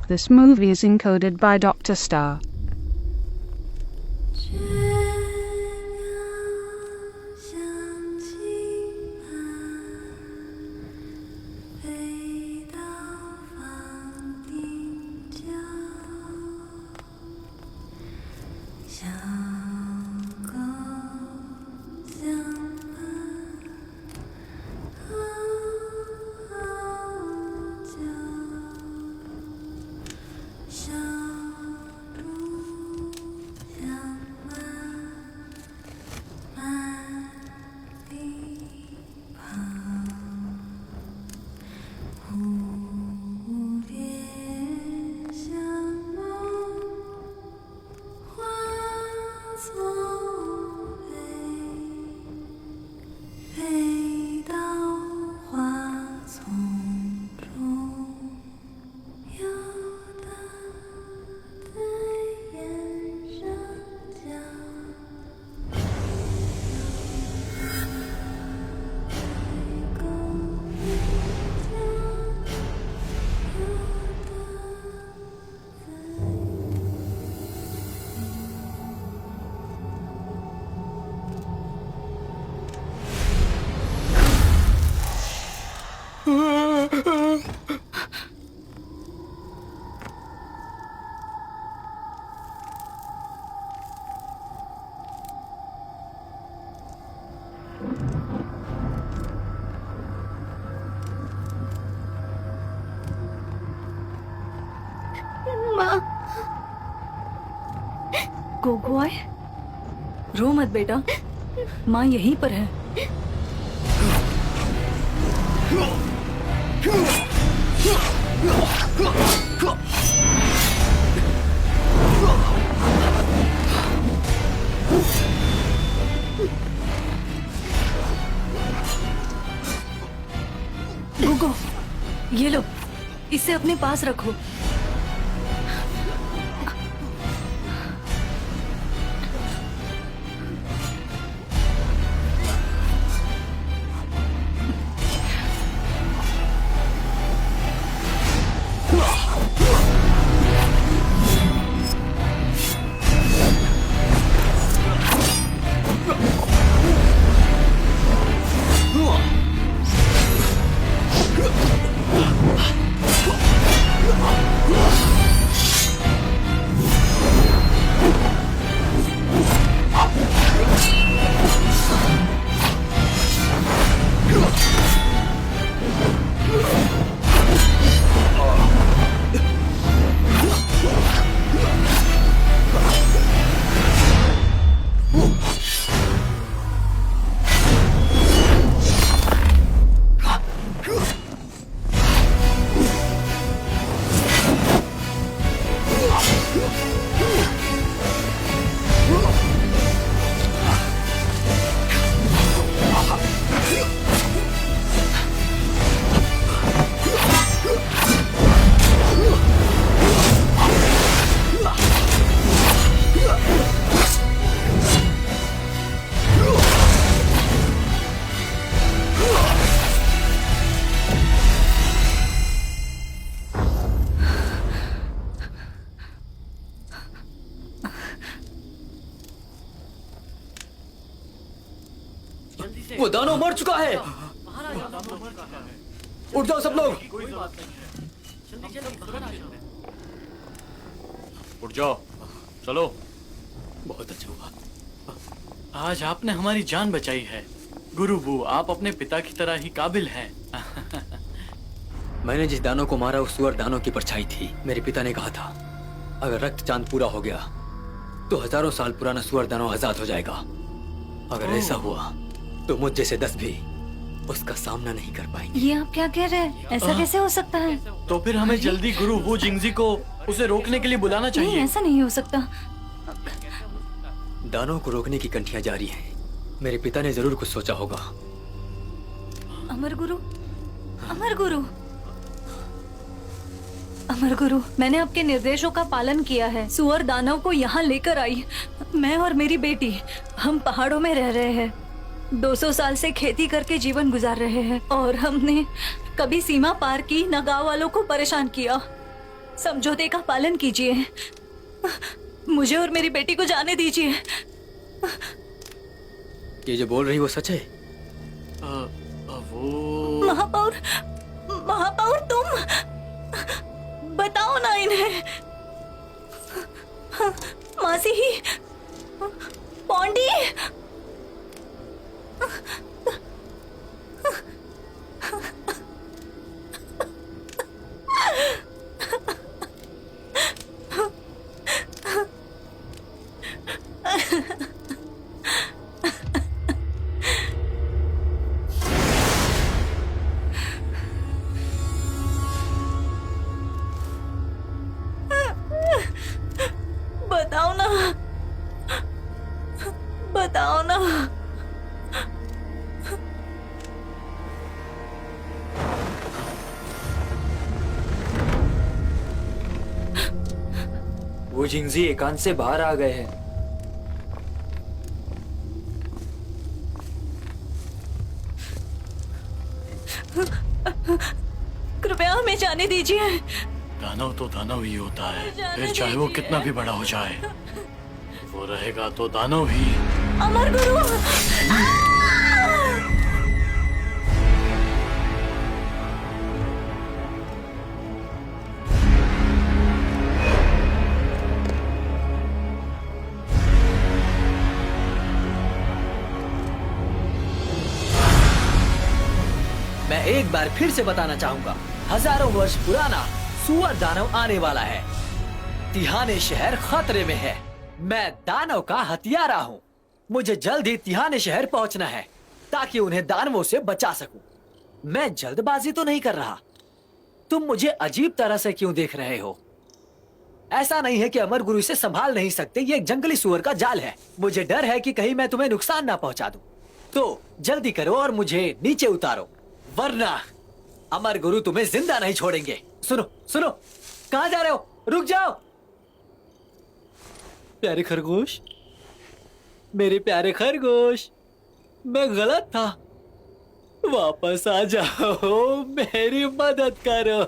This movie is encoded by Dr. Star. Gogoi, रो मत बेटा, माँ यहीं पर है। गोगो, ये लो, इसे अपने पास रखो। वो दानव मर चुका है। उठ जाओ सब लोग। उठ जाओ, चलो। बहुत अच्छा हुआ। आज आपने हमारी जान बचाई है गुरु बू। आप अपने पिता की तरह ही काबिल हैं। मैंने जिस दानव को मारा उस सुअर दानव की परछाई थी। मेरे पिता ने कहा था अगर रक्त चांद पूरा हो गया तो हजारों साल पुराना सुअर दानव आजाद हो जाएगा। अगर ऐसा हुआ तो मुझ जैसे 10 भी उसका सामना नहीं कर पाएंगे। ये आप क्या कह रहे हैं? ऐसा कैसे हो सकता है? तो फिर हमें जल्दी गुरु वू जिंगजी को उसे रोकने के लिए बुलाना चाहिए। नहीं, ऐसा नहीं हो सकता। दानव को रोकने की कंठियां जारी हैं। मेरे पिता ने जरूर कुछ सोचा होगा। अमर गुरु, अमर गुरु, अमर गुरु, मैंने आपके निर्देशों का पालन किया है। सुअर दानव को यहाँ लेकर आई। मैं और मेरी बेटी, हम पहाड़ों में रह रहे हैं। 200 साल से खेती करके जीवन गुजार रहे हैं और हमने कभी सीमा पार की, न गांव वालों को परेशान किया। समझौते का पालन कीजिए। मुझे और मेरी बेटी को जाने दीजिए। ये जो बोल रही वो सच है? वो महापौर, महापौर तुम बताओ ना इन्हें। मासी ही, पौंडी, बताओ ना, बताओ ना। वो जिंगजी एकांत से बाहर आ गए हैं। कृपया हमें जाने दीजिए। दानव तो दानव ही होता है, जाने फिर चाहे वो दीजिए। कितना भी बड़ा हो जाए, वो रहेगा तो दानव ही। अमर गुरु, मैं एक बार फिर से बताना चाहूंगा, हजारों वर्ष पुराना सुअर दानव आने वाला है। तिहाने शहर खतरे में है। मैं दानव का हथियारा हूँ। मुझे जल्द ही तिहाने शहर पहुँचना है ताकि उन्हें दानवों से बचा सकूं। मैं जल्दबाजी तो नहीं कर रहा। तुम मुझे अजीब तरह से क्यों देख रहे हो? ऐसा नहीं है कि अमर गुरु इसे संभाल नहीं सकते। ये एक जंगली सुअर का जाल है। मुझे डर है कि कहीं मैं तुम्हें नुकसान ना पहुंचा दूं। तो जल्दी करो और मुझे नीचे उतारो, वरना अमर गुरु तुम्हें जिंदा नहीं छोड़ेंगे। सुनो सुनो, कहां जा रहे हो? रुक जाओ। प्यारे खरगोश, मेरे प्यारे खरगोश, मैं गलत था। वापस आ जाओ, मेरी मदद करो।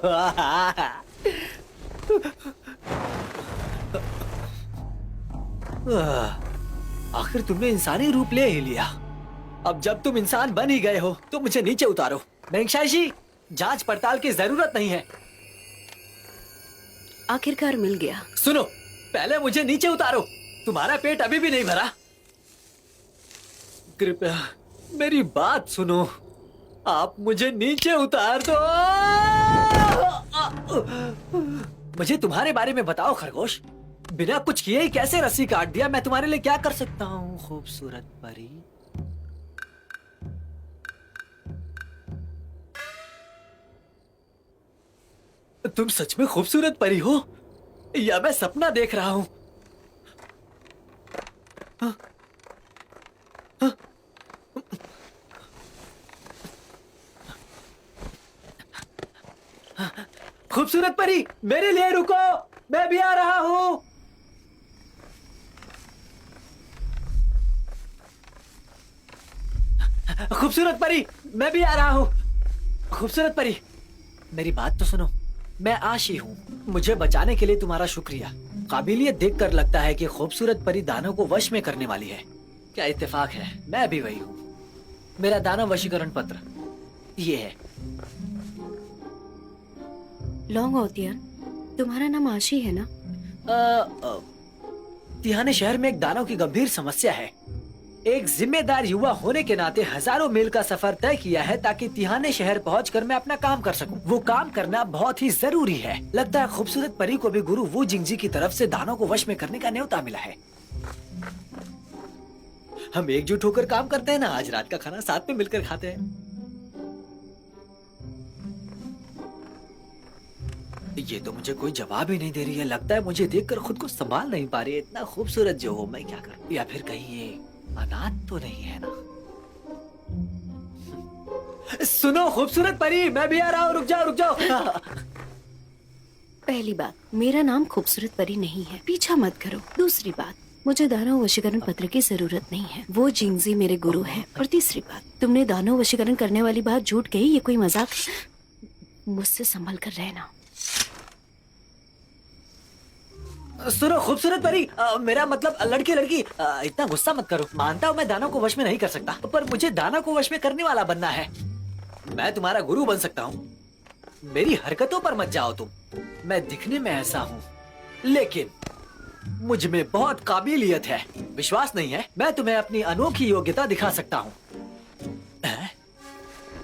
आखिर तुमने इंसानी रूप ले ही लिया। अब जब तुम इंसान बन ही गए हो तो मुझे नीचे उतारो। मेंगशाइशी, जांच पड़ताल की जरूरत नहीं है। आखिरकार मिल गया। सुनो, पहले मुझे नीचे उतारो। तुम्हारा पेट अभी भी नहीं भरा। कृपया मेरी बात सुनो। आप मुझे नीचे उतार दो। मुझे तुम्हारे बारे में बताओ खरगोश। बिना कुछ किए ही कैसे रस्सी काट दिया? मैं तुम्हारे लिए क्या कर सकता हूँ खूबसूरत परी? तुम सच में खूबसूरत परी हो या मैं सपना देख रहा हूं? खूबसूरत परी, मेरे लिए रुको, मैं भी आ रहा हूं। खूबसूरत परी, मैं भी आ रहा हूं। खूबसूरत परी, मेरी बात तो सुनो। मैं आशी हूँ। मुझे बचाने के लिए तुम्हारा शुक्रिया। काबिलियत देखकर लगता है कि खूबसूरत परी दानव को वश में करने वाली है। क्या इत्तेफाक है, मैं भी वही हूँ। मेरा दानव वशीकरण पत्र ये है। लॉन्ग होतियर, तुम्हारा नाम आशी है ना? तिहाने शहर में एक दानव की गंभीर समस्या है। एक जिम्मेदार युवा होने के नाते हजारों मील का सफर तय किया है ताकि तिहाने शहर पहुंचकर मैं अपना काम कर सकूं। वो काम करना बहुत ही जरूरी है। लगता है खूबसूरत परी को भी गुरु वू जिंगजी की तरफ से दानव को वश में करने का न्योता मिला है। हम एकजुट होकर काम करते हैं ना। आज रात का खाना साथ में मिलकर खाते हैं। ये तो मुझे कोई जवाब ही नहीं दे रही है। लगता है मुझे देखकर खुद को संभाल नहीं पा रही है। इतना खूबसूरत जो हो, मैं क्या करूं? या फिर कहीं ये अनाथ तो नहीं है ना? सुनो खूबसूरत परी, मैं भी आ रहा हूँ। रुक जाओ रुक जाओ। पहली बात, मेरा नाम खूबसूरत परी नहीं है, पीछा मत करो। दूसरी बात, मुझे दानव वशीकरण पत्र की जरूरत नहीं है। वो जिंगजी मेरे गुरु हैं। और तीसरी बात, तुमने दानव वशीकरण करने वाली बात झूठ कही, ये कोई मजाक? मुझसे संभल कर रहना। सुनो खूबसूरत परी, मेरा मतलब लड़की लड़की, इतना गुस्सा मत करो। मानता हूँ मैं दानव को वश में नहीं कर सकता, पर मुझे दानव को वश में करने वाला बनना है। मैं तुम्हारा गुरु बन सकता हूँ। मेरी हरकतों पर मत जाओ तुम। मैं दिखने में ऐसा हूँ, लेकिन मुझ में बहुत काबिलियत है। विश्वास नहीं है? मैं तुम्हें अपनी अनोखी योग्यता दिखा सकता हूँ।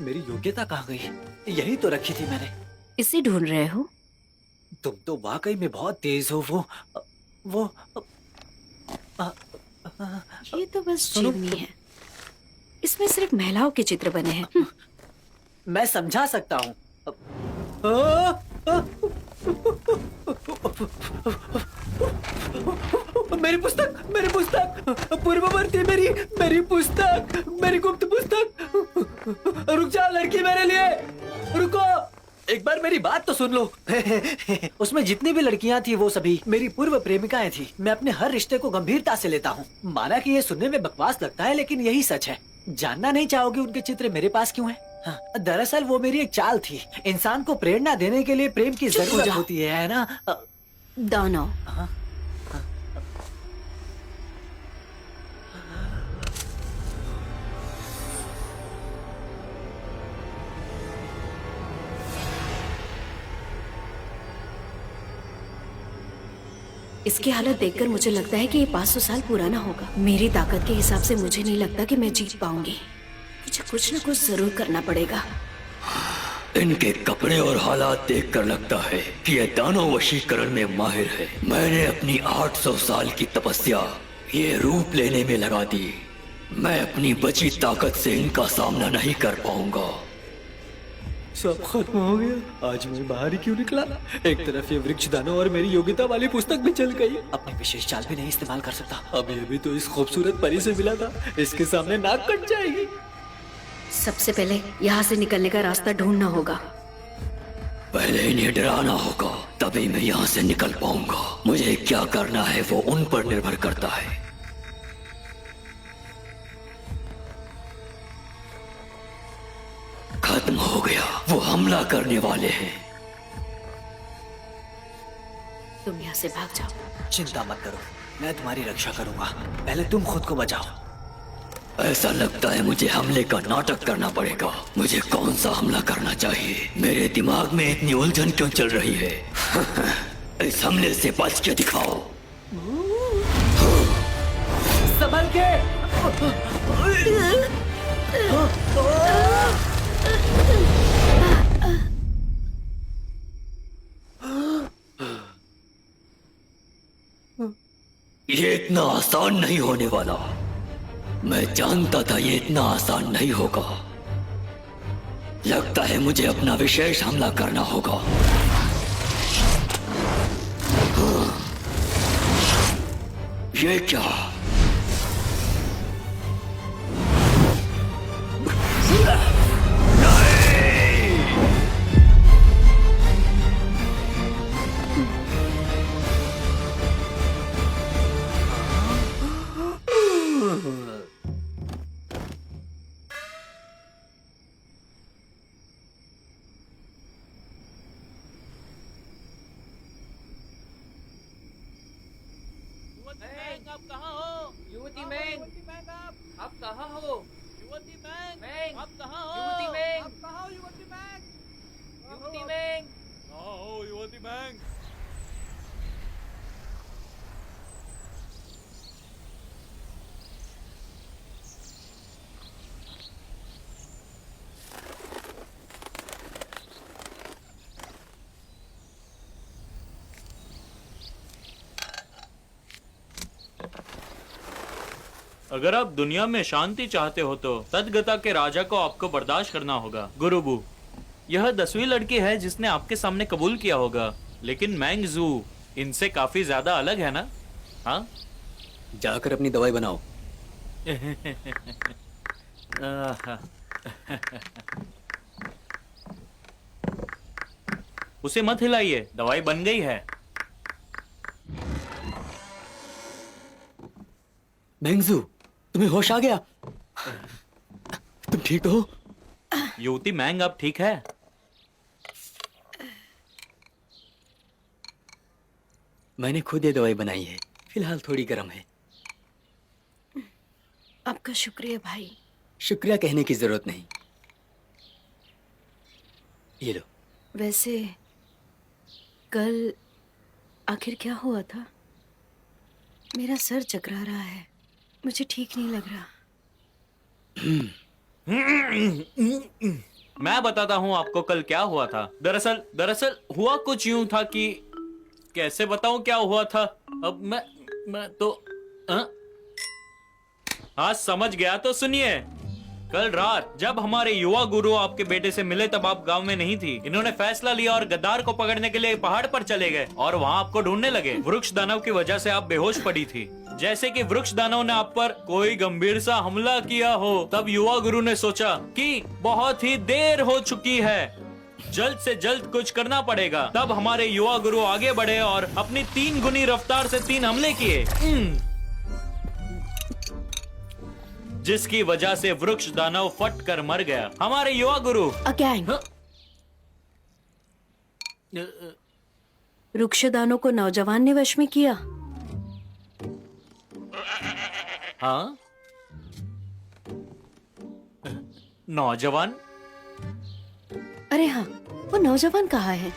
मेरी योग्यता कहाँ गई? यही तो रखी थी मैंने। इसे ढूंढ रहे हो? तुम तो वाकई में बहुत तेज हो। वो ये तो बस चिमनी है, इसमें सिर्फ महिलाओं के चित्र बने हैं। मैं समझा सकता हूँ। मेरी पुस्तक, मेरी पुस्तक, पूर्ववर्ती, मेरी पुस्तक, मेरी गुप्त पुस्तक। रुक जा लड़की, मेरे लिए रुको। एक बार मेरी बात तो सुन लो। उसमें जितनी भी लड़कियां थी वो सभी मेरी पूर्व प्रेमिकाएं थी। मैं अपने हर रिश्ते को गंभीरता से लेता हूँ। माना कि ये सुनने में बकवास लगता है, लेकिन यही सच है। जानना नहीं चाहोगे उनके चित्र मेरे पास क्यों हैं? हाँ, दरअसल वो मेरी एक चाल थी। इंसान को प्रेरणा देने के लिए प्रेम की जरूरत होती है ना? दानव, इसकी हालत देखकर मुझे लगता है कि ये 500 साल पुराना होगा। मेरी ताकत के हिसाब से मुझे नहीं लगता कि मैं जीत पाऊंगी। मुझे कुछ न कुछ जरूर करना पड़ेगा। इनके कपड़े और हालात देखकर लगता है कि ये दानव वशीकरण में माहिर है। मैंने अपनी 800 साल की तपस्या ये रूप लेने में लगा दी। मैं अपनी बची ताकत से इनका सामना नहीं कर पाऊंगा। सब खत्म हो गया। आज मैं बाहर ही क्यों निकला? एक तरफ ये वृक्ष दानव और मेरी योग्यता वाली पुस्तक भी चल गई। अपनी विशेष चाल भी नहीं इस्तेमाल कर सकता। अभी तो इस खूबसूरत परी से मिला था, इसके सामने नाक कट जाएगी। सबसे पहले यहाँ से निकलने का रास्ता ढूंढना होगा। पहले इन्हें डराना होगा, तभी मैं यहाँ से निकल पाऊंगा। मुझे क्या करना है वो उन पर निर्भर करता है। खत्म हो गया, वो हमला करने वाले हैं। तुम यहाँ से भाग जाओ। चिंता मत करो, मैं तुम्हारी रक्षा करूंगा। पहले तुम खुद को बचाओ। ऐसा लगता है मुझे हमले का नाटक करना पड़ेगा। मुझे कौन सा हमला करना चाहिए? मेरे दिमाग में इतनी उलझन क्यों चल रही है? इस हमले से बच के दिखाओ। संभल के। ये इतना आसान नहीं होने वाला। मैं जानता था ये इतना आसान नहीं होगा। लगता है मुझे अपना विशेष हमला करना होगा। ये क्या? आप कहाँ हो? युवती मैंग, आप कहाँ हो? युवती मैंग, आप कहाँ हो? युवती मैंग, आप कहाँ हो? युवती मैंग, युवती मैंग, कहाँ हो? युवती मैंग। अगर आप दुनिया में शांति चाहते हो तो तदगता के राजा को आपको बर्दाश्त करना होगा। गुरुबू, यह 10वीं लड़की है जिसने आपके सामने कबूल किया होगा, लेकिन मैंग जू इनसे काफी ज्यादा अलग है ना? हाँ, जाकर अपनी दवाई बनाओ। उसे मत हिलाइए, दवाई बन गई है। मैंगजू, तुम्हें होश आ गया? तुम ठीक तो हो? युवती मैंग अब ठीक है? मैंने खुद ये दवाई बनाई है, फिलहाल थोड़ी गर्म है। आपका शुक्रिया भाई। शुक्रिया कहने की जरूरत नहीं। ये लो। वैसे कल आखिर क्या हुआ था? मेरा सर चकरा रहा है, मुझे ठीक नहीं लग रहा। मैं बताता हूँ आपको कल क्या हुआ था। दरअसल हुआ कुछ यूं था कि कैसे बताऊं क्या हुआ था। अब मैं तो हाँ समझ गया, तो सुनिए। कल रात जब हमारे युवा गुरु आपके बेटे से मिले तब आप गांव में नहीं थी। इन्होंने फैसला लिया और गद्दार को पकड़ने के लिए पहाड़ पर चले गए और वहाँ आपको ढूंढने लगे। वृक्ष दानव की वजह से आप बेहोश पड़ी थी। जैसे कि वृक्ष दानव ने आप पर कोई गंभीर सा हमला किया हो, तब युवा गुरु ने सोचा कि बहुत ही देर हो चुकी है, जल्द से जल्द कुछ करना पड़ेगा। तब हमारे युवा गुरु आगे बढ़े और अपनी 3 गुनी रफ्तार से 3 हमले किए, जिसकी वजह से वृक्ष दानव फट कर मर गया। हमारे युवा गुरु अगेन वृक्षदानों को नौजवान ने वश में किया। हाँ नौजवान? अरे हाँ, वो नौजवान कहाँ है?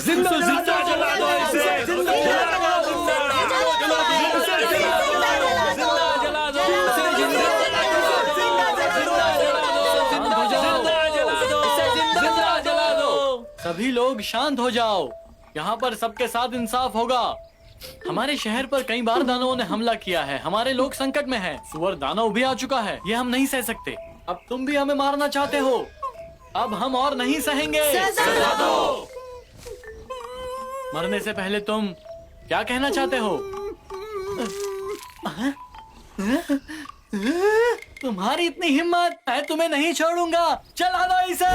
जिंदा जला दो इसे, जिंदा जला दो, सभी लोग शांत हो जाओ। यहाँ पर सबके साथ इंसाफ होगा। हमारे शहर पर कई बार दानवों ने हमला किया है। हमारे लोग संकट में हैं। सुअर दानव भी आ चुका है, ये हम नहीं सह सकते। अब तुम भी हमें मारना चाहते हो, अब हम और नहीं सहेंगे। सजा दो। मरने से पहले तुम क्या कहना चाहते हो? तुम्हारी इतनी हिम्मत, मैं तुम्हें नहीं छोड़ूंगा। चला दो इसे।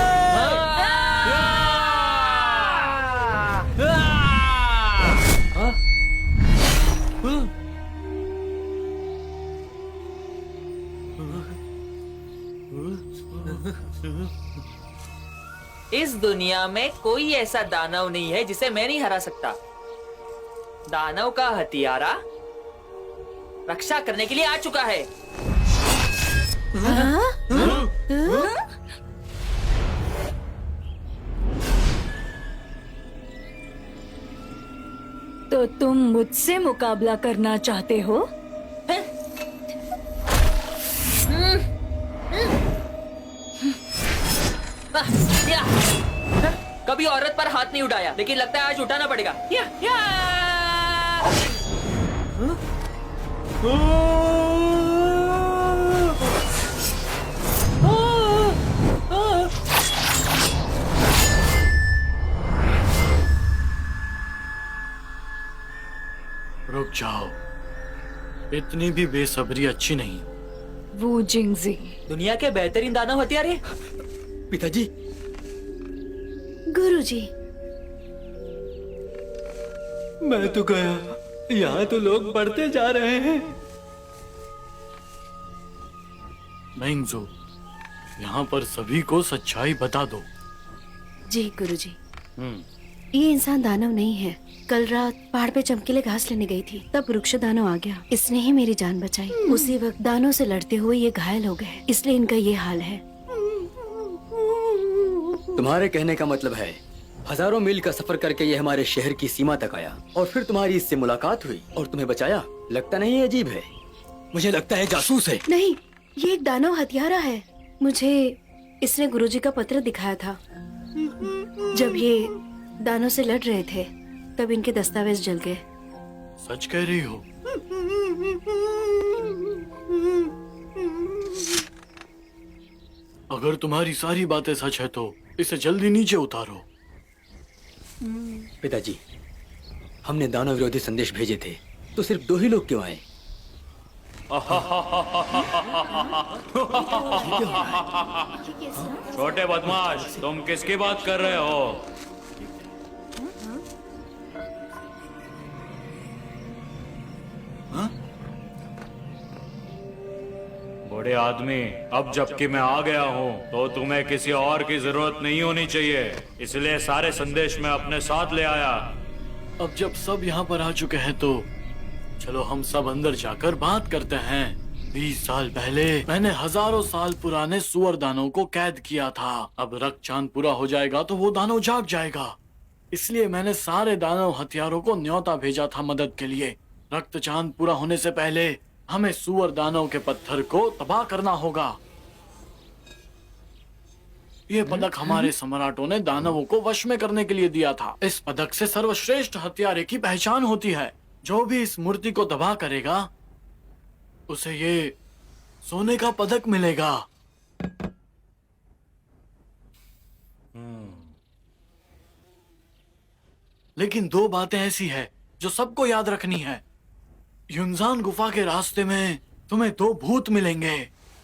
इस दुनिया में कोई ऐसा दानव नहीं है जिसे मैं नहीं हरा सकता। दानव का हथियारा रक्षा करने के लिए आ चुका है। तो तुम मुझसे मुकाबला करना चाहते हो? कभी औरत पर हाथ नहीं उठाया, लेकिन लगता है आज उठाना पड़ेगा। रुक जाओ, इतनी भी बेसब्री अच्छी नहीं। वो जिंगजी दुनिया के बेहतरीन दानव हथियार है। पिताजी। गुरुजी। मैं तो गया, यहाँ तो लोग बढ़ते जा रहे हैं। मैंगजू, यहाँ पर सभी को सच्चाई बता दो। जी गुरुजी। ये इंसान दानव नहीं है। कल रात पहाड़ पे चमकीले घास लेने गई थी, तब वृक्ष दानव आ गया। इसने ही मेरी जान बचाई। उसी वक्त दानों से लड़ते हुए ये घायल हो गए, इसलिए इनका ये हाल है। तुम्हारे कहने का मतलब है हजारों मील का सफर करके ये हमारे शहर की सीमा तक आया और फिर तुम्हारी इससे मुलाकात हुई और तुम्हें बचाया? लगता नहीं है अजीब है? मुझे लगता है जासूस है। नहीं, ये एक दानव हथियारा है। मुझे इसने गुरुजी का पत्र दिखाया था। जब ये दानों से लड़ रहे थे तब इनके दस्तावेज जल गए। सच कह रही हो? अगर तुम्हारी सारी बातें सच है तो इसे जल्दी नीचे उतारो। पिताजी, हमने दानव विरोधी संदेश भेजे थे, तो सिर्फ 2 ही लोग क्यों आए? छोटे बदमाश, तुम किसकी बात कर रहे हो? बड़े आदमी, अब जबकि मैं आ गया हूँ तो तुम्हें किसी और की जरूरत नहीं होनी चाहिए, इसलिए सारे संदेश मैं अपने साथ ले आया। अब जब सब यहाँ पर आ चुके हैं तो चलो हम सब अंदर जाकर बात करते हैं। 20 साल पहले मैंने हजारों साल पुराने सुअर दानव को कैद किया था। अब रक्त चांद पूरा हो जाएगा तो वो दानव जाग जाएगा, इसलिए मैंने सारे दानव हथियारों को न्योता भेजा था मदद के लिए। रक्त चांद पूरा होने से पहले हमें सुअर दानव के पत्थर को तबाह करना होगा। ये पदक हमारे सम्राटों ने दानवों को वश में करने के लिए दिया था। इस पदक से सर्वश्रेष्ठ हत्यारे की पहचान होती है। जो भी इस मूर्ति को तबाह करेगा उसे ये सोने का पदक मिलेगा। लेकिन 2 बातें ऐसी है जो सबको याद रखनी है। युनजान गुफा के रास्ते में तुम्हें 2 भूत मिलेंगे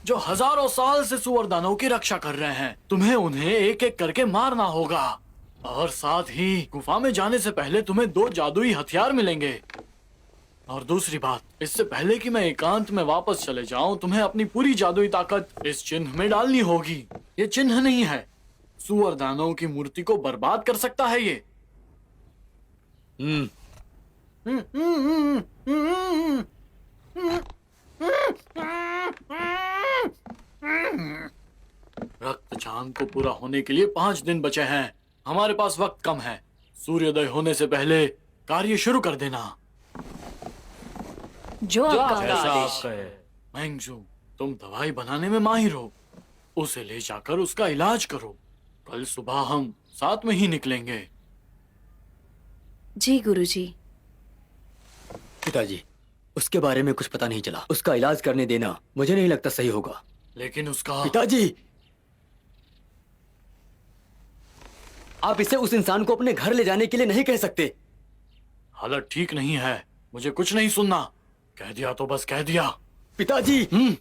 जो हजारों साल से सुअर दानव की रक्षा कर रहे हैं। तुम्हें उन्हें एक एक करके मारना होगा, और साथ ही गुफा में जाने से पहले तुम्हें 2 जादुई हथियार मिलेंगे। और दूसरी बात, इससे पहले कि मैं एकांत में वापस चले जाऊं, तुम्हें अपनी पूरी जादुई ताकत इस चिन्ह में डालनी होगी। ये चिन्ह नहीं है, सुअर दानव की मूर्ति को बर्बाद कर सकता है ये। रक्त चांद को पूरा होने के लिए 5 दिन बचे हैं। हमारे पास वक्त कम है। सूर्योदय होने से पहले कार्य शुरू कर देना। जो आपका जैसा आदेश। आप कहे। मैंगजू, तुम दवाई बनाने में माहिर हो, उसे ले जाकर उसका इलाज करो। कल सुबह हम साथ में ही निकलेंगे। जी गुरुजी। पिताजी, उसके बारे में कुछ पता नहीं चला। उसका इलाज करने देना मुझे नहीं लगता सही होगा। लेकिन उसका पिताजी, आप इसे उस इंसान को अपने घर ले जाने के लिए नहीं कह सकते। हालत ठीक नहीं है, मुझे कुछ नहीं सुनना। कह दिया तो बस कह दिया। पिताजी,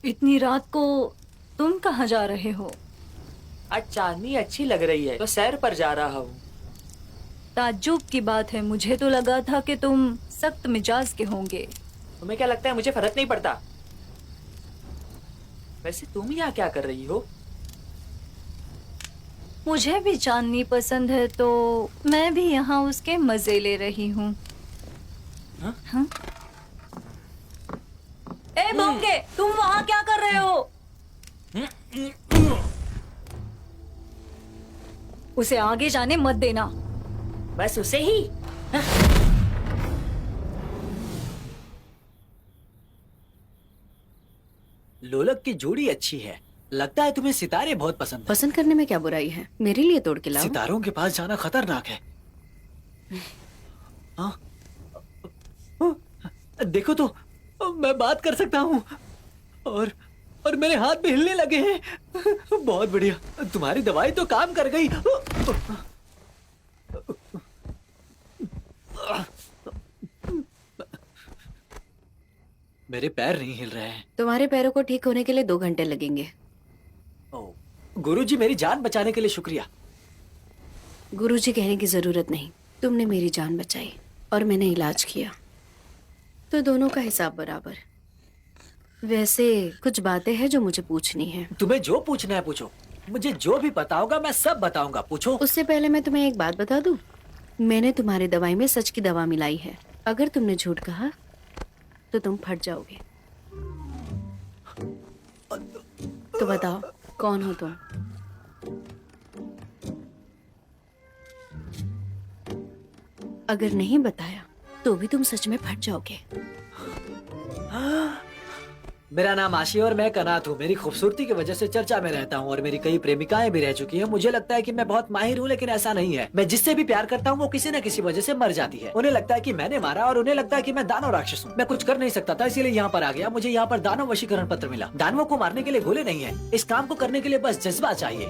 इतनी रात को तुम कहाँ जा रहे हो? आज चांदनी अच्छी लग रही है तो सैर पर जा रहा हूँ। ताज्जुब की बात है, मुझे तो लगा था कि तुम सख्त मिजाज के होंगे। तुम्हें क्या लगता है मुझे फर्क नहीं पड़ता? वैसे तुम यहाँ क्या कर रही हो? मुझे भी चांदनी पसंद है तो मैं भी यहाँ उसके मजे ले रही हूँ। हाँ? ए भोंगे, तुम वहाँ क्या कर रहे हो? उसे आगे जाने मत देना। बस उसे ही। लोलक की जोड़ी अच्छी है। लगता है तुम्हें सितारे बहुत पसंद हैं। पसंद करने में क्या बुराई है? मेरे लिए तोड़ के लाओ। सितारों के पास जाना खतरनाक है। हाँ? देखो तो, मैं बात कर सकता हूँ और मेरे हाथ भी हिलने लगे हैं। बहुत बढ़िया, तुम्हारी दवाई तो काम कर गई। मेरे पैर नहीं हिल रहे हैं। तुम्हारे पैरों को ठीक होने के लिए 2 घंटे लगेंगे। गुरुजी, मेरी जान बचाने के लिए शुक्रिया। गुरुजी कहने की जरूरत नहीं, तुमने मेरी जान बचाई और मैंने इलाज किया, तो दोनों का हिसाब बराबर। वैसे कुछ बातें हैं जो मुझे पूछनी है। तुम्हें जो पूछना है पूछो। मुझे जो भी पता होगा मैं सब बताऊंगा, पूछो। उससे पहले मैं तुम्हें एक बात बता दूं। मैंने तुम्हारी दवाई में सच की दवा मिलाई है। अगर तुमने झूठ कहा तो तुम फट जाओगे। तो बताओ, कौन हो तुम? अगर नहीं बताया तो भी तुम सच में फट जाओगे। मेरा नाम आशी और मैं कनात हूँ। मेरी खूबसूरती की वजह से चर्चा में रहता हूँ और मेरी कई प्रेमिकाएं भी रह चुकी हैं। मुझे लगता है कि मैं बहुत माहिर हूँ, लेकिन ऐसा नहीं है। मैं जिससे भी प्यार करता हूँ वो किसी न किसी वजह से मर जाती है। उन्हें लगता है कि मैंने मारा और उन्हें लगता है कि मैं दानव राक्षस हूँ। मैं कुछ कर नहीं सकता था, इसीलिए यहाँ पर आ गया। मुझे यहाँ पर दानव वशीकरण पत्र मिला। दानवों को मारने के लिए गोले नहीं है, इस काम को करने के लिए बस जज्बा चाहिए।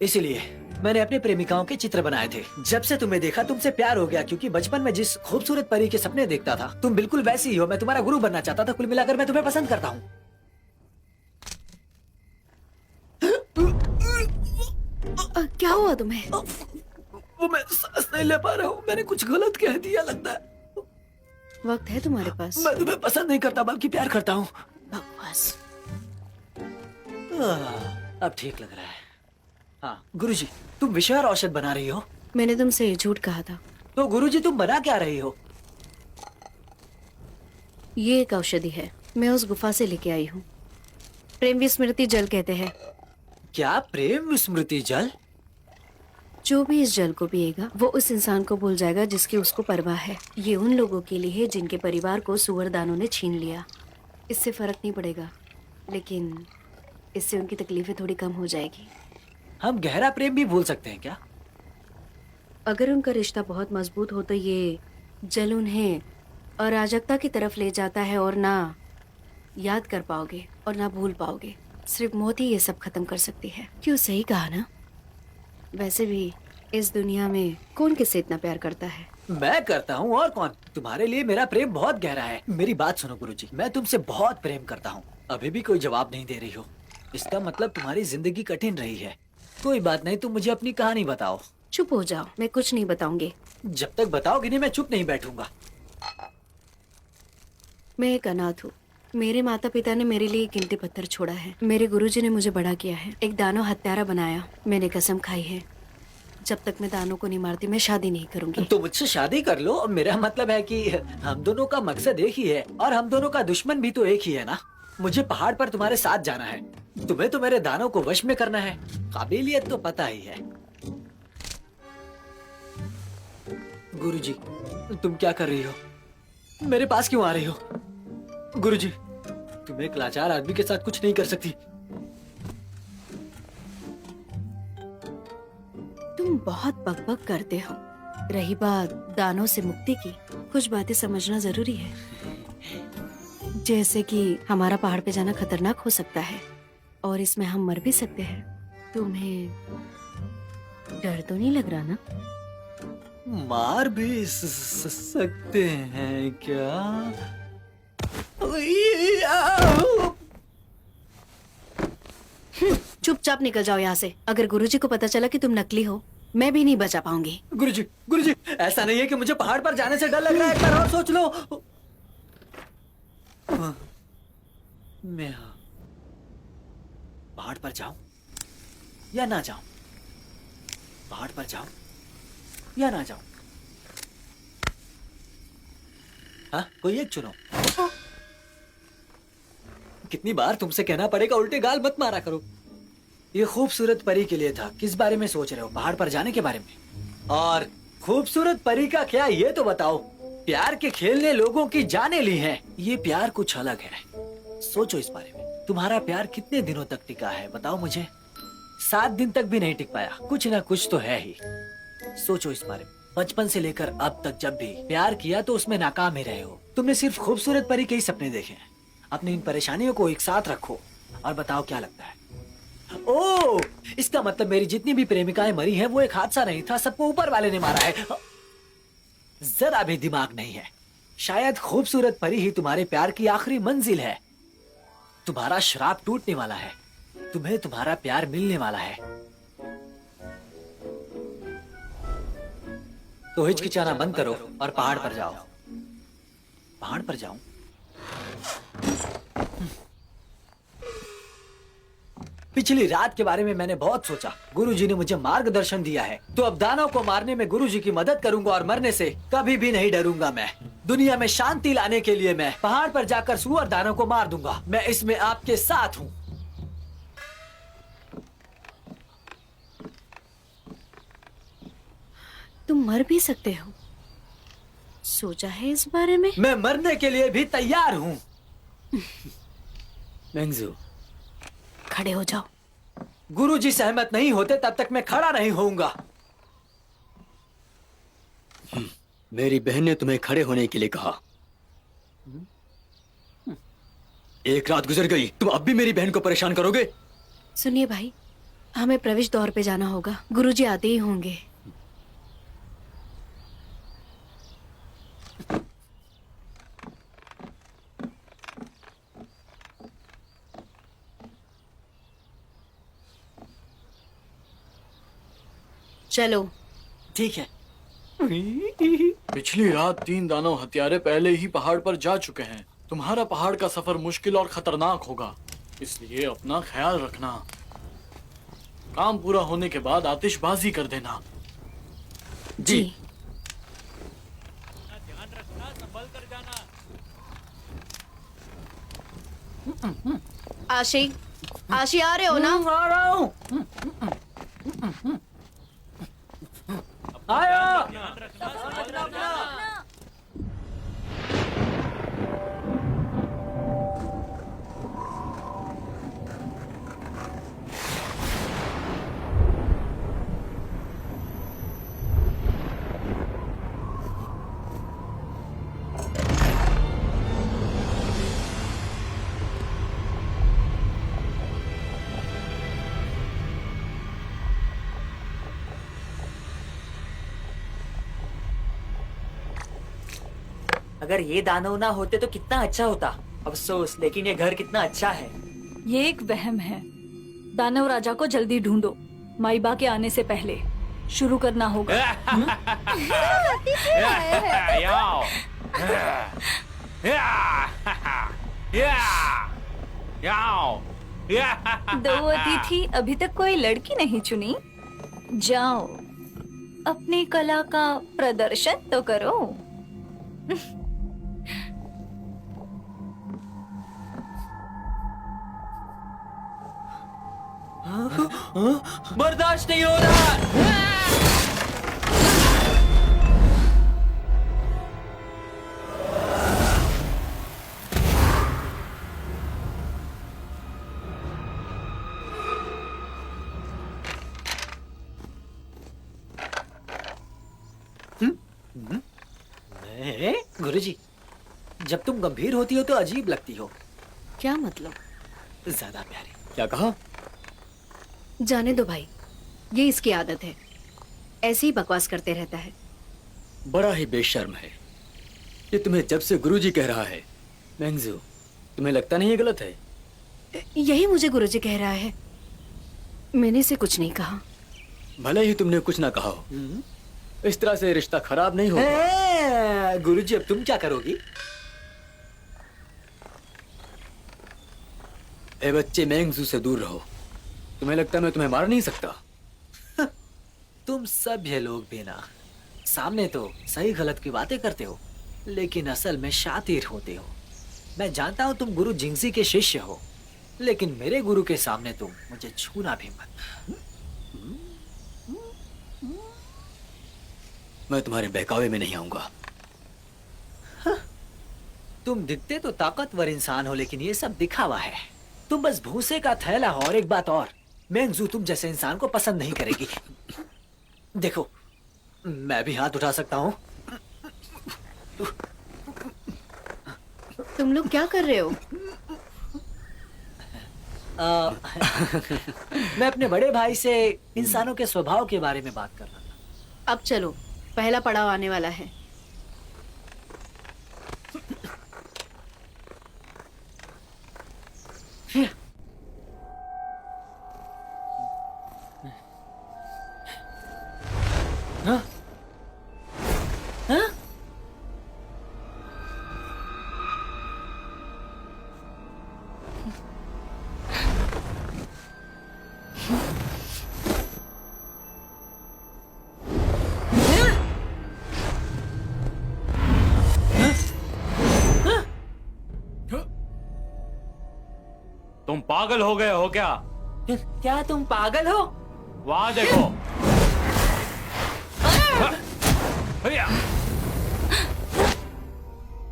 इसीलिए मैंने अपने प्रेमिकाओं के चित्र बनाए थे। जब से तुम्हें देखा तुमसे प्यार हो गया, क्योंकि बचपन में जिस खूबसूरत परी के सपने देखता था तुम बिल्कुल वैसी ही हो। मैं तुम्हारा गुरु बनना चाहता था। कुल मिलाकर मैं तुम्हें पसंद करता हूँ। क्या हुआ तुम्हें? वो मैं सांस नहीं ले पा रहा हूँ। मैंने कुछ गलत कह दिया लगता है। वक्त है तुम्हारे पास? मैं तुम्हें पसंद नहीं करता बल्कि प्यार करता हूँ। बकवास। अब ठीक लग रहा है। हाँ गुरुजी, तुम विषय और औषध बना रही हो? मैंने तुमसे ये झूठ कहा था। तो गुरुजी तुम बना क्या रही हो? ये एक औषधि है, मैं उस गुफा से लेके आई हूँ। प्रेम विस्मृति जल कहते हैं। क्या प्रेम विस्मृति जल? जो भी इस जल को पिएगा वो उस इंसान को भूल जाएगा जिसकी उसको परवाह है। ये उन लोगों के लिए है जिनके परिवार को सुअर दानों ने छीन लिया। इससे फर्क नहीं पड़ेगा, लेकिन इससे उनकी तकलीफें थोड़ी कम हो जाएगी। हम गहरा प्रेम भी भूल सकते हैं क्या? अगर उनका रिश्ता बहुत मजबूत हो तो ये जल उन्हें अराजकता की तरफ ले जाता है, और ना याद कर पाओगे और ना भूल पाओगे। सिर्फ मौत ही ये सब खत्म कर सकती है। क्यों, सही कहा ना? वैसे भी इस दुनिया में कौन किससे इतना प्यार करता है? मैं करता हूँ, और कौन? तुम्हारे लिए मेरा प्रेम बहुत गहरा है। मेरी बात सुनो गुरुजी, मैं तुमसे बहुत प्रेम करता हूँ। अभी भी कोई जवाब नहीं दे रही हो। इसका मतलब तुम्हारी जिंदगी कठिन रही है। कोई बात नहीं, तुम मुझे अपनी कहानी बताओ। चुप हो जाओ, मैं कुछ नहीं बताऊंगी। जब तक बताओगी नहीं मैं चुप नहीं बैठूंगा। मैं एक अनाथ हूँ। मेरे माता पिता ने मेरे लिए कीमती पत्थर छोड़ा है। मेरे गुरुजी ने मुझे बड़ा किया है, एक दानव हत्यारा बनाया। मैंने कसम खाई है, जब तक मैं दानों को नहीं मारती मैं शादी नहीं करूंगी। तो मुझसे शादी कर लो। मेरा मतलब है कि हम दोनों का मकसद एक ही है, और हम दोनों का दुश्मन भी तो एक ही है ना। मुझे पहाड़ पर तुम्हारे साथ जाना है, तुम्हें तो मेरे दानों को वश में करना है। काबिलियत तो पता ही है। गुरुजी, तुम क्या कर रही हो? मेरे पास क्यों आ रही हो? गुरुजी, तुम एक लाचार आदमी के साथ कुछ नहीं कर सकती। तुम बहुत बकबक करते हो। रही बात दानों से मुक्ति की, कुछ बातें समझना जरूरी है। जैसे कि हमारा पहाड़ पे जाना खतरनाक हो सकता है, और इसमें हम मर भी सकते हैं। तुम्हें डर तो नहीं लग रहा ना? मार भी सकते हैं क्या? चुपचाप निकल जाओ यहाँ से। अगर गुरुजी को पता चला कि तुम नकली हो, मैं भी नहीं बचा पाऊंगी। गुरुजी, गुरुजी, ऐसा नहीं है कि मुझे पहाड़ पर जाने से डर लग रहा है। एक बार और सोच लो। मैं पहाड़ पर जाऊं या ना जाऊं? पहाड़ पर जाऊं या ना जाऊं? हाँ, कोई एक चुनो। कितनी बार तुमसे कहना पड़ेगा उल्टे गाल मत मारा करो। ये खूबसूरत परी के लिए था। किस बारे में सोच रहे हो? पहाड़ पर जाने के बारे में? और खूबसूरत परी का क्या, ये तो बताओ। प्यार के खेल ने लोगों की जानें ली हैं। ये प्यार कुछ अलग है। सोचो इस बारे में। तुम्हारा प्यार कितने दिनों तक टिका है बताओ मुझे? 7 दिन तक भी नहीं टिक पाया। कुछ ना कुछ तो है ही। सोचो इस बारे में। बचपन से लेकर अब तक जब भी प्यार किया तो उसमें नाकाम ही रहे हो। तुमने सिर्फ खूबसूरत परी के ही सपने देखे हैं। अपनी इन परेशानियों को एक साथ रखो और बताओ क्या लगता है। ओह, इसका मतलब मेरी जितनी भी प्रेमिकाएं मरी हैं वो एक हादसा नहीं था, सबको ऊपर वाले ने मारा है। जरा भी दिमाग नहीं है। शायद खूबसूरत परी ही तुम्हारे प्यार की आखिरी मंजिल है। तुम्हारा श्राप टूटने वाला है। तुम्हें तुम्हारा प्यार मिलने वाला है। तो हिचकिचाना बंद करो और पहाड़ पर जाओ। पहाड़ पर जाऊं? पिछली रात के बारे में मैंने बहुत सोचा। गुरुजी ने मुझे मार्गदर्शन दिया है, तो अब दानव को मारने में गुरुजी की मदद करूंगा और मरने से कभी भी नहीं डरूंगा। मैं दुनिया में शांति लाने के लिए मैं पहाड़ पर जाकर सुअर दानव को मार दूंगा। मैं इसमें आपके साथ हूं। तुम मर भी सकते हो। सोचा है इस बारे में? मैं मरने के लिए भी तैयार हूं। मेंगजू, खड़े हो जाओ। गुरुजी सहमत नहीं होते तब तक मैं खड़ा नहीं होऊंगा। मेरी बहन ने तुम्हें खड़े होने के लिए कहा। एक रात गुजर गई, तुम अब भी मेरी बहन को परेशान करोगे? सुनिए भाई, हमें प्रवेश द्वार पे जाना होगा, गुरुजी आते ही होंगे। चलो। ठीक है। पिछली रात 3 दानव हत्यारे पहले ही पहाड़ पर जा चुके हैं। तुम्हारा पहाड़ का सफर मुश्किल और खतरनाक होगा, इसलिए अपना ख्याल रखना। काम पूरा होने के बाद आतिशबाजी कर देना। जी। ध्यान रखना, संभल कर जाना। आशी, आशी आ रहे हो ना? आ रहा हूँ। आया। ध्यान रखना, संभल कर जाना। अगर ये दानव ना होते तो कितना अच्छा होता। अफसोस, लेकिन ये घर कितना अच्छा है। ये एक वहम है। दानव राजा को जल्दी ढूंढो, माइबा के आने से पहले। शुरू करना होगा। याओ। याओ। दो अतिथि, अभी तक कोई लड़की नहीं चुनी। जाओ, अपनी कला का प्रदर्शन तो करो। बर्दाश्त नहीं हो रहा। गुरुजी, जब तुम गंभीर होती हो तो अजीब लगती हो। क्या मतलब? ज्यादा प्यारी। क्या कहा? जाने दो भाई, ये इसकी आदत है, ऐसे ही बकवास करते रहता है। बड़ा ही बेशर्म है। ये तुम्हें जब से गुरुजी कह रहा है। मैंगजू, तुम्हें लगता नहीं ये गलत है? यही मुझे गुरुजी कह रहा है, मैंने इसे कुछ नहीं कहा। भले ही तुमने कुछ ना कहा हो, इस तरह से रिश्ता खराब नहीं होगा। गुरुजी, अब तुम क्या करोगी? ए बच्चे, मैंगजू से दूर रहो। तुम्हें लगता है मैं तुम्हें मार नहीं सकता? तुम सभ्य लोग भी ना, सामने तो सही गलत की बातें करते हो, लेकिन असल में शातिर होते हो। मैं जानता हूँ तुम गुरु जिंगजी के शिष्य हो, लेकिन मेरे गुरु के सामने तुम मुझे छूना भी मत। मैं तुम्हारे बहकावे में नहीं आऊंगा। तुम दिखते तो ताकतवर इंसान हो, लेकिन ये सब दिखावा है। तुम बस भूसे का थैला हो। और एक बात और, मैंगजू तुम जैसे इंसान को पसंद नहीं करेगी। देखो, मैं भी हाथ उठा सकता हूँ। तुम लोग क्या कर रहे हो? मैं अपने बड़े भाई से इंसानों के स्वभाव के बारे में बात कर रहा था। अब चलो, पहला पड़ाव आने वाला है। हाँ? हाँ? तुम पागल हो गए हो क्या? क्या तुम पागल हो? वहां देखो। भैया,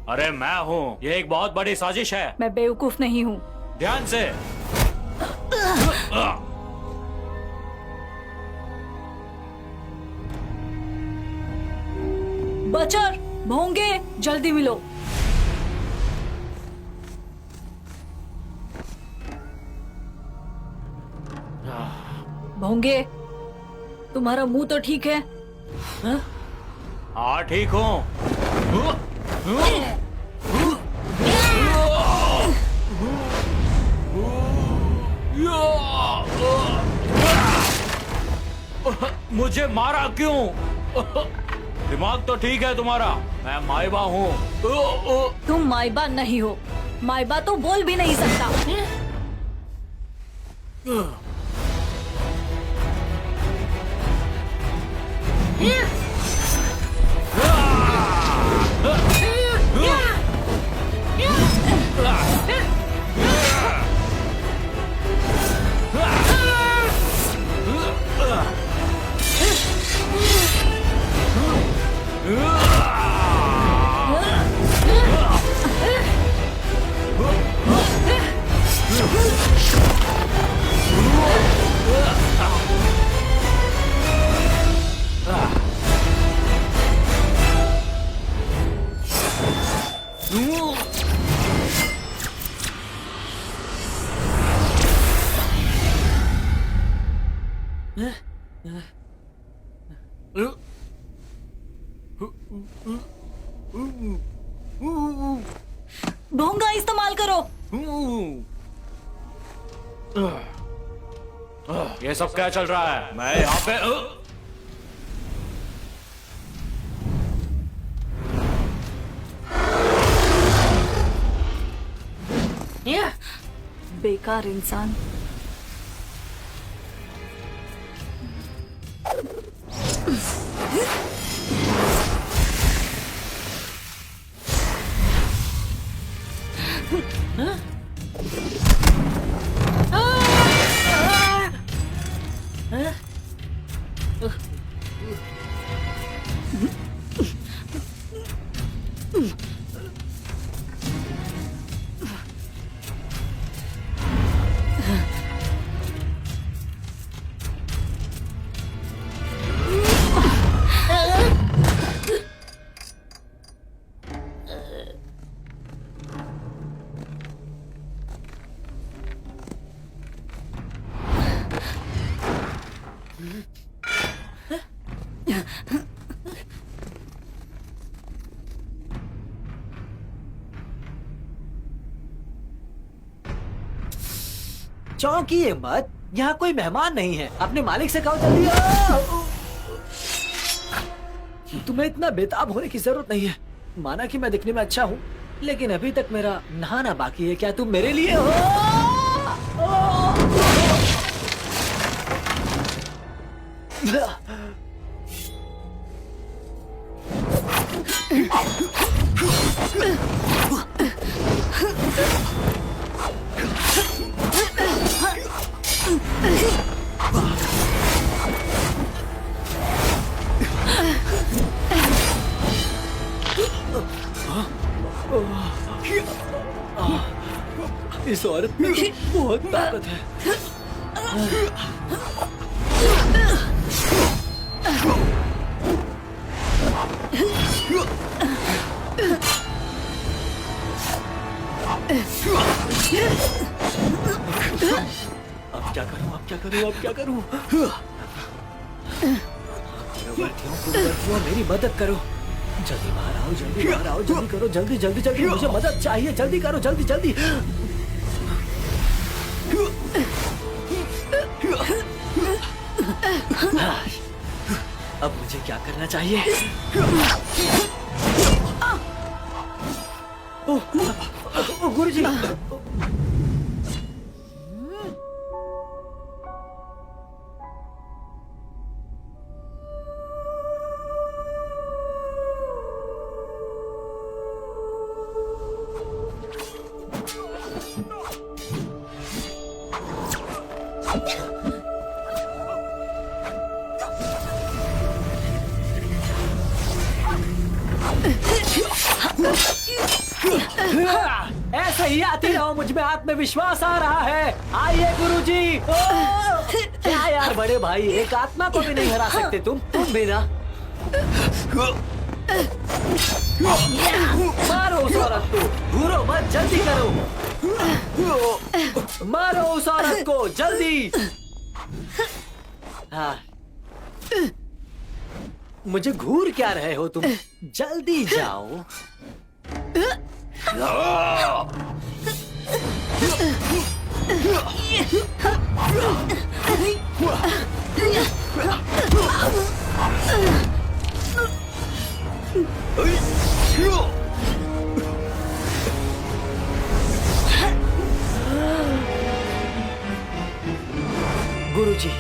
अरे मैं हूं। ये एक बहुत बड़ी साजिश है। मैं बेवकूफ नहीं हूँ। ध्यान से। बचर, भोंगे, जल्दी मिलो। ढोंगे, तुम्हारा मुंह तो ठीक है। हाँ ठीक हूँ। मुझे मारा क्यों? दिमाग तो ठीक है तुम्हारा, मैं माइबा हूँ। तुम माइबा नहीं हो, माइबा तो बोल भी नहीं सकता। ढोंगा इस्तेमाल करो। ये सब क्या चल रहा है? मैं यहाँ पे बेकार इंसान। चौंकिए मत, यहाँ कोई मेहमान नहीं है। अपने मालिक से कहो जल्दी तुम्हें इतना बेताब होने की जरूरत नहीं है। माना कि मैं दिखने में अच्छा हूँ, लेकिन अभी तक मेरा नहाना बाकी है। क्या तुम मेरे लिए हो? इस औरत में बहुत ताकत है। अब क्या करूं? अब क्या करूं? अब क्या करूं? कुर्बातियों, मेरी मदद करो। जल्दी बाहर आओ, जल्दी बाहर आओ, जल्दी करो, जल्दी जल्दी जल्दी, मुझे मदद चाहिए। जल्दी करो, जल्दी जल्दी। अब मुझे क्या करना चाहिए? गुरुजी, ऐसे ही आती रहो, मुझ में आत्मविश्वास आ रहा है। आइए गुरुजी। क्या यार बड़े भाई, एक आत्मा को भी नहीं हरा सकते तुम भी ना। मारो उस औरत को, घूरो मत, जल्दी करो। मारो उस औरत को, जल्दी। हाँ। मुझे घूर क्या रहे हो तुम? जल्दी जाओ। गुरुजी,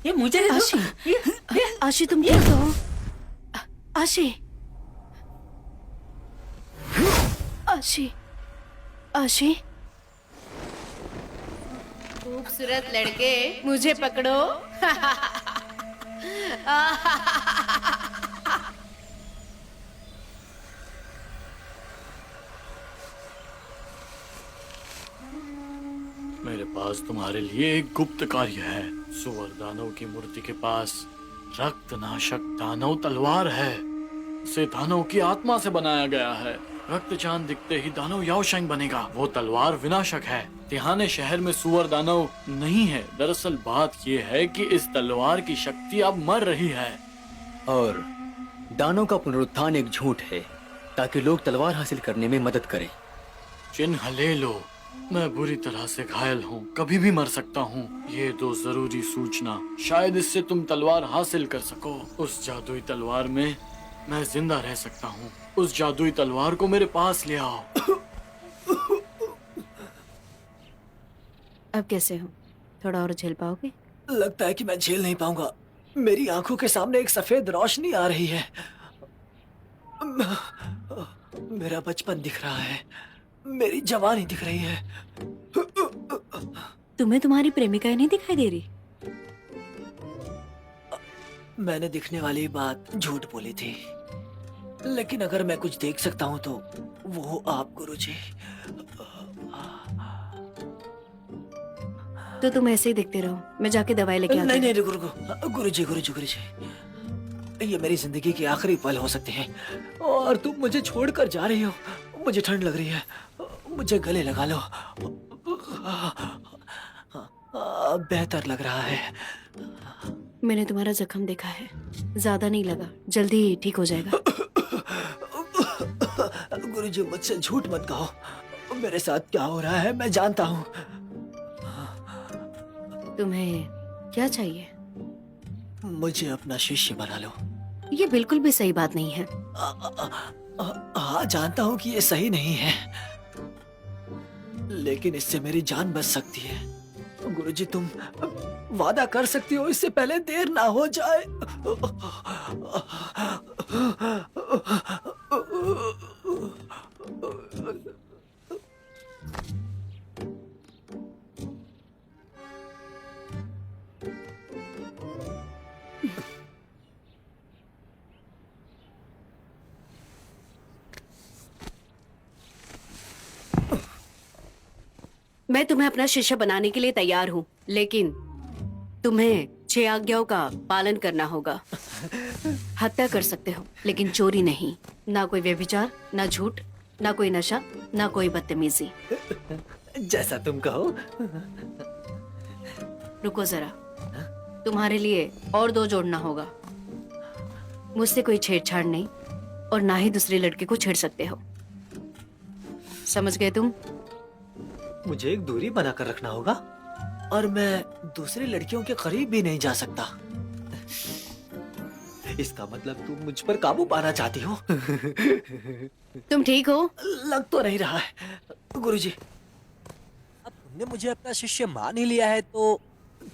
ये मुझे दे दो। आशी, आशी तुम ठीक हो? आशी, आशी, आशी। खूबसूरत लड़के मुझे पकड़ो। मेरे पास तुम्हारे लिए एक गुप्त कार्य है। सुअर दानव की मूर्ति के पास रक्त नाशक दानव तलवार है। इसे दानव की आत्मा से बनाया गया है। रक्त चांद दिखते ही दानव याओशेंग बनेगा। वो तलवार विनाशक है। तिहाने शहर में सुअर दानव नहीं है। दरअसल बात ये है कि इस तलवार की शक्ति अब मर रही है। और दानव का पुनरुत्थान एक झूठ है ताकि लोग तलवार हासिल करने में मदद करें। चिन्ह ले लो। मैं बुरी तरह से घायल हूँ, कभी भी मर सकता हूँ। ये दो जरूरी सूचना, शायद इससे तुम तलवार हासिल कर सको। उस जादुई तलवार में मैं जिंदा रह सकता हूँ। उस जादुई तलवार को मेरे पास ले आओ। अब कैसे हो? थोड़ा और झेल पाओगे? लगता है कि मैं झेल नहीं पाऊंगा। मेरी आंखों के सामने एक सफेद रोशनी आ रही है। मेरा बचपन दिख रहा है, मेरी जवानी दिख रही है। तुम्हें तुम्हारी प्रेमिका नहीं दिखाई दे रही? मैंने दिखने वाली बात झूठ बोली थी, लेकिन अगर मैं कुछ देख सकता हूँ तो वो आप गुरुजी। तो तुम ऐसे ही देखते रहो, मैं जाके दवाई लेके आती नहीं हूँ। नहीं गुरुजी गुरुजी गुरुजी, ये मेरी जिंदगी के आखिरी पल हो सकते हैं और तुम मुझे छोड़कर जा रही हो। मुझे ठंड लग रही है, मुझे गले लगा लो। बेहतर लग रहा है। मैंने तुम्हारा जख्म देखा है, ज्यादा नहीं लगा, जल्दी ठीक हो जाएगा। गुरुजी मुझसे झूठ मत कहो। मेरे साथ क्या हो रहा है मैं जानता हूँ। तुम्हें क्या चाहिए? मुझे अपना शिष्य बना लो। ये बिल्कुल भी सही बात नहीं है। हाँ जानता हूँ कि ये सही नहीं है, लेकिन इससे मेरी जान बच सकती है। गुरुजी तुम वादा कर सकती हो इससे पहले देर ना हो जाए। मैं तुम्हें अपना शिष्य बनाने के लिए तैयार हूँ, लेकिन तुम्हें 6 आज्ञाओं का पालन करना होगा। हत्या कर सकते हो, लेकिन चोरी नहीं। ना कोई व्यभिचार, ना झूठ, ना कोई नशा, ना कोई बदतमीजी। जैसा तुम कहो। रुको जरा, तुम्हारे लिए और 2 जोड़ना होगा। मुझसे कोई छेड़छाड़ नहीं और ना ही दूसरे लड़के को छेड़ सकते हो। समझ गए तुम? मुझे एक दूरी बनाकर रखना होगा और मैं दूसरी लड़कियों के करीब भी नहीं जा सकता। इसका मतलब तुम मुझ पर काबू पाना चाहती हो। तुम ठीक हो? लग तो नहीं रहा है। गुरुजी, अब तुमने मुझे अपना शिष्य मान ही लिया है तो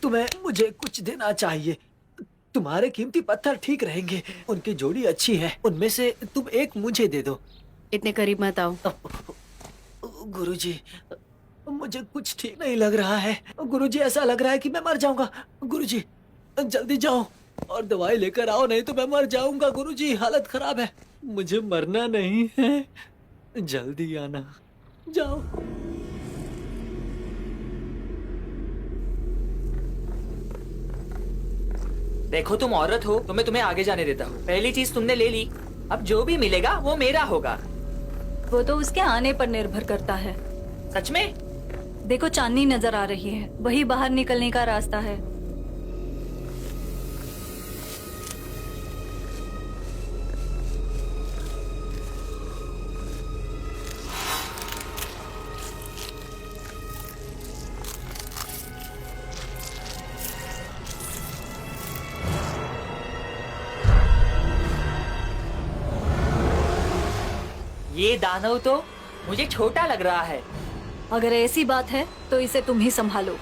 तुम्हें मुझे कुछ देना चाहिए। तुम्हारे कीमती पत्थर ठीक रहेंगे। उनकी जोड़ी अच्छी है, उनमें से तुम एक मुझे दे दो। इतने करीब मत आओ। गुरुजी, मुझे कुछ ठीक नहीं लग रहा है। गुरुजी, ऐसा लग रहा है कि मैं मर जाऊंगा। गुरुजी, जल्दी जाओ और दवाई लेकर आओ, नहीं तो मैं मर जाऊंगा। गुरुजी, हालत खराब है। मुझे मरना नहीं है, जल्दी आना। जाओ। देखो तुम औरत हो तो मैं तुम्हें आगे जाने देता हूँ। पहली चीज तुमने ले ली, अब जो भी मिलेगा वो मेरा होगा। वो तो उसके आने पर निर्भर करता है। सच में? देखो चांदनी नजर आ रही है, वही बाहर निकलने का रास्ता है। ये दानव तो मुझे छोटा लग रहा है। अगर ऐसी बात है तो इसे तुम ही संभालो।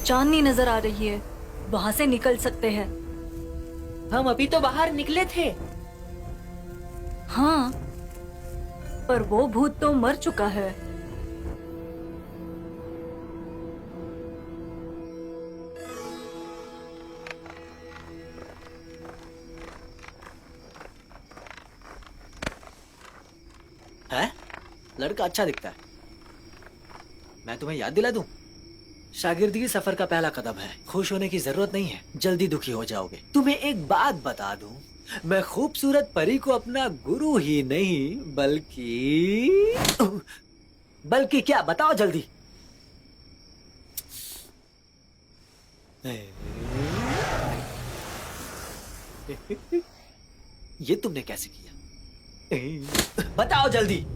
चांदनी नजर आ रही है, वहाँ से निकल सकते हैं। हम अभी तो बाहर निकले थे। हाँ, पर वो भूत तो मर चुका है। है? लड़का अच्छा दिखता है। मैं तुम्हें याद दिला दूं? शागिर्दगी सफर का पहला कदम है। खुश होने की जरूरत नहीं है, जल्दी दुखी हो जाओगे। तुम्हें एक बात बता दूं, मैं खूबसूरत परी को अपना गुरु ही नहीं बल्कि क्या, बताओ जल्दी। ये तुमने कैसे किया? बताओ जल्दी।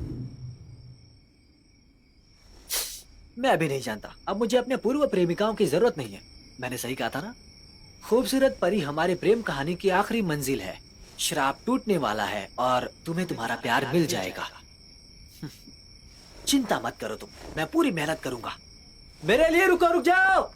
मैं अभी नहीं जानता। अब मुझे अपने पूर्व प्रेमिकाओं की जरूरत नहीं है। मैंने सही कहा था ना? खूबसूरत परी हमारे प्रेम कहानी की आखिरी मंजिल है। श्राप टूटने वाला है और तुम्हें तुम्हारा प्यार मिल जाएगा। चिंता मत करो तुम, मैं पूरी मेहनत करूंगा। मेरे लिए रुक जाओ।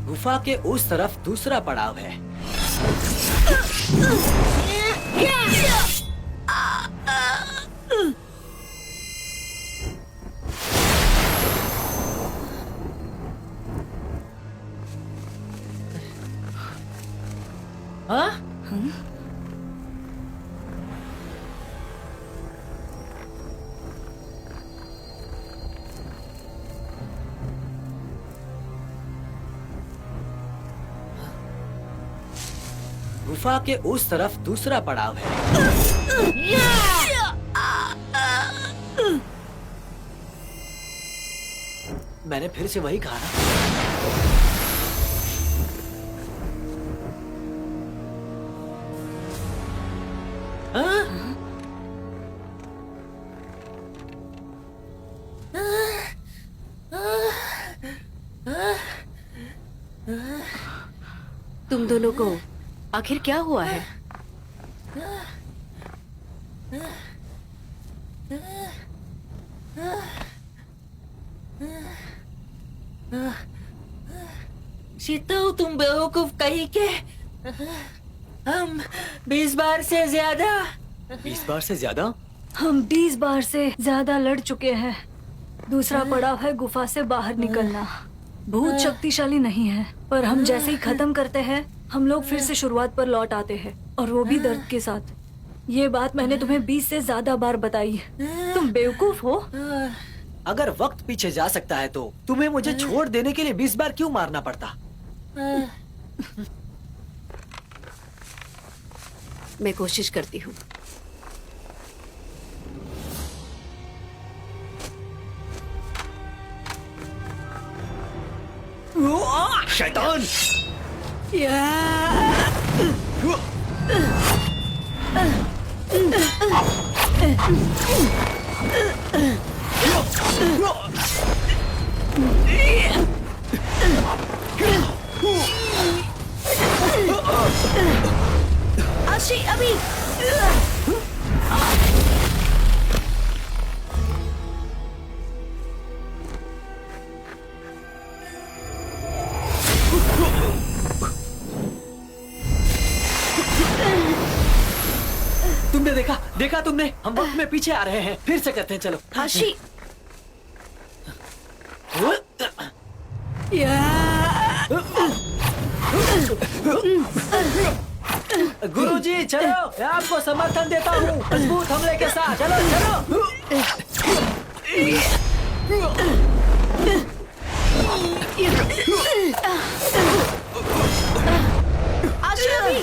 गुफा के उस तरफ दूसरा पड़ाव है। हाँ? गुफा के उस तरफ दूसरा पड़ाव है। मैंने फिर से वही कहा ना। तुम दोनों को आखिर क्या हुआ है? शीतू, तुम बेवकूफ कहीं के। हम 20 बार से ज्यादा 20 बार से ज्यादा? हम 20 बार से ज्यादा लड़ चुके हैं। दूसरा पड़ाव है गुफा से बाहर निकलना। भूत शक्तिशाली नहीं है, पर हम जैसे ही खत्म करते हैं हम लोग फिर से शुरुआत पर लौट आते हैं, और वो भी दर्द के साथ। ये बात मैंने तुम्हें 20 से ज्यादा बार बताई। तुम बेवकूफ हो। अगर वक्त पीछे जा सकता है तो तुम्हें मुझे छोड़ देने के लिए 20 बार क्यों मारना पड़ता? मैं कोशिश करती हूँ। शैतान! आशी, अभी तुमने देखा तुमने? हम वक्त में पीछे आ रहे हैं। फिर से करते हैं, चलो। आशी। गुरुजी चलो, मैं आपको समर्थन देता हूँ मजबूत हमले के साथ। चलो चलो। आशी, अभी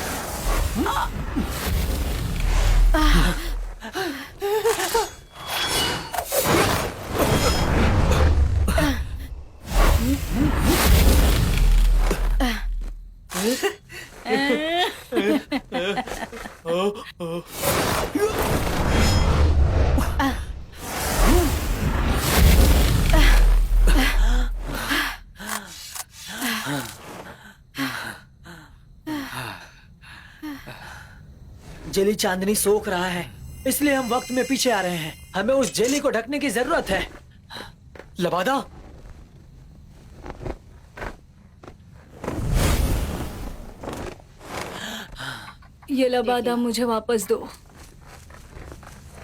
जेली चांदनी सोख रहा है, इसलिए हम वक्त में पीछे आ रहे हैं। हमें उस जेली को ढकने की जरूरत है। लबादा, ये लबादा मुझे वापस दो।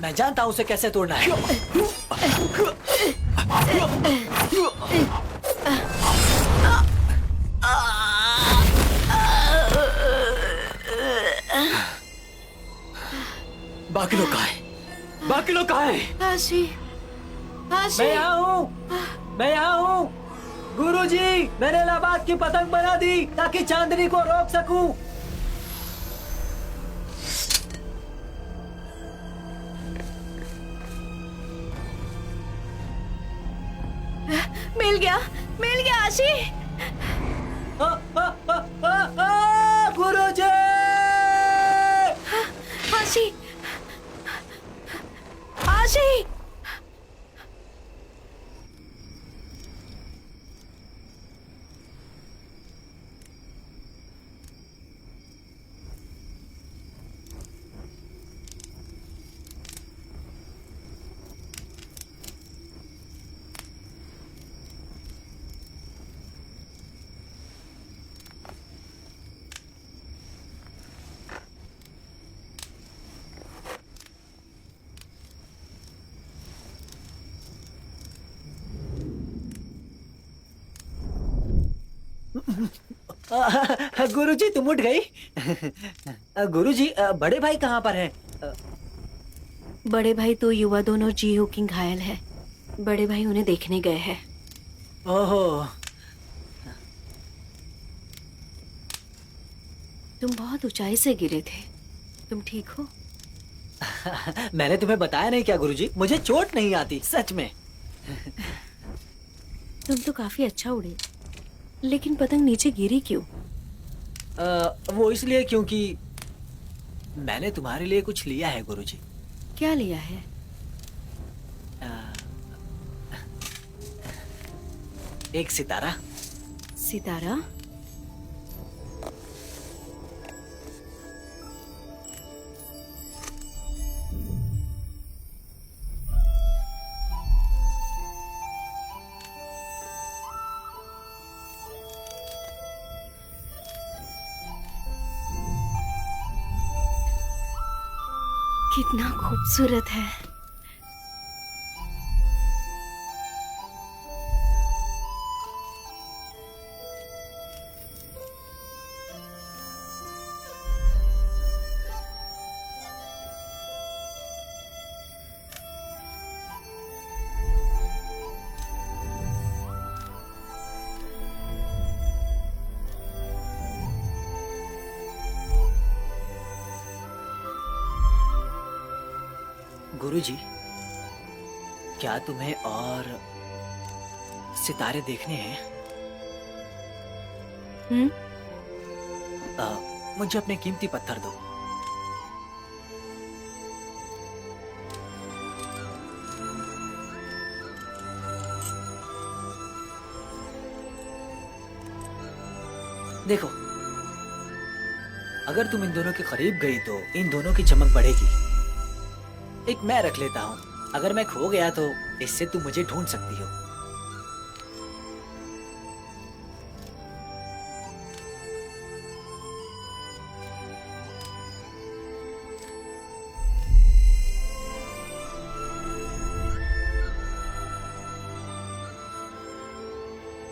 मैं जानता हूं उसे कैसे तोड़ना है। बाकी लोग कहाँ हैं? बाकी लोग कहाँ हैं? आशी, आशी। मैं यहाँ हूँ। गुरुजी, मैंने लबाद की पतंग बना दी ताकि चांदनी को रोक सकूं। मिल गया आशी। गुरुजी! आशी, आशी। गुरुजी, तुम उठ गई? गुरुजी, बड़े भाई कहाँ पर हैं? बड़े भाई तो युवा दोनों जी हुकिंग घायल है। बड़े भाई उन्हें देखने गए हैं। ओहो। तुम बहुत ऊंचाई से गिरे थे। तुम ठीक हो? मैंने तुम्हें बताया नहीं क्या गुरुजी? मुझे चोट नहीं आती, सच में। तुम तो काफी अच्छा उड़े, लेकिन पतंग नीचे गिरी क्यों? वो इसलिए क्योंकि मैंने तुम्हारे लिए कुछ लिया है गुरुजी। क्या लिया है? एक सितारा। सितारा? कितना खूबसूरत है। गुरुजी, क्या तुम्हें और सितारे देखने हैं? मुझे अपने कीमती पत्थर दो। देखो, अगर तुम इन दोनों के करीब गई तो इन दोनों की चमक बढ़ेगी। एक मैं रख लेता हूँ, अगर मैं खो गया तो इससे तुम मुझे ढूंढ सकती हो।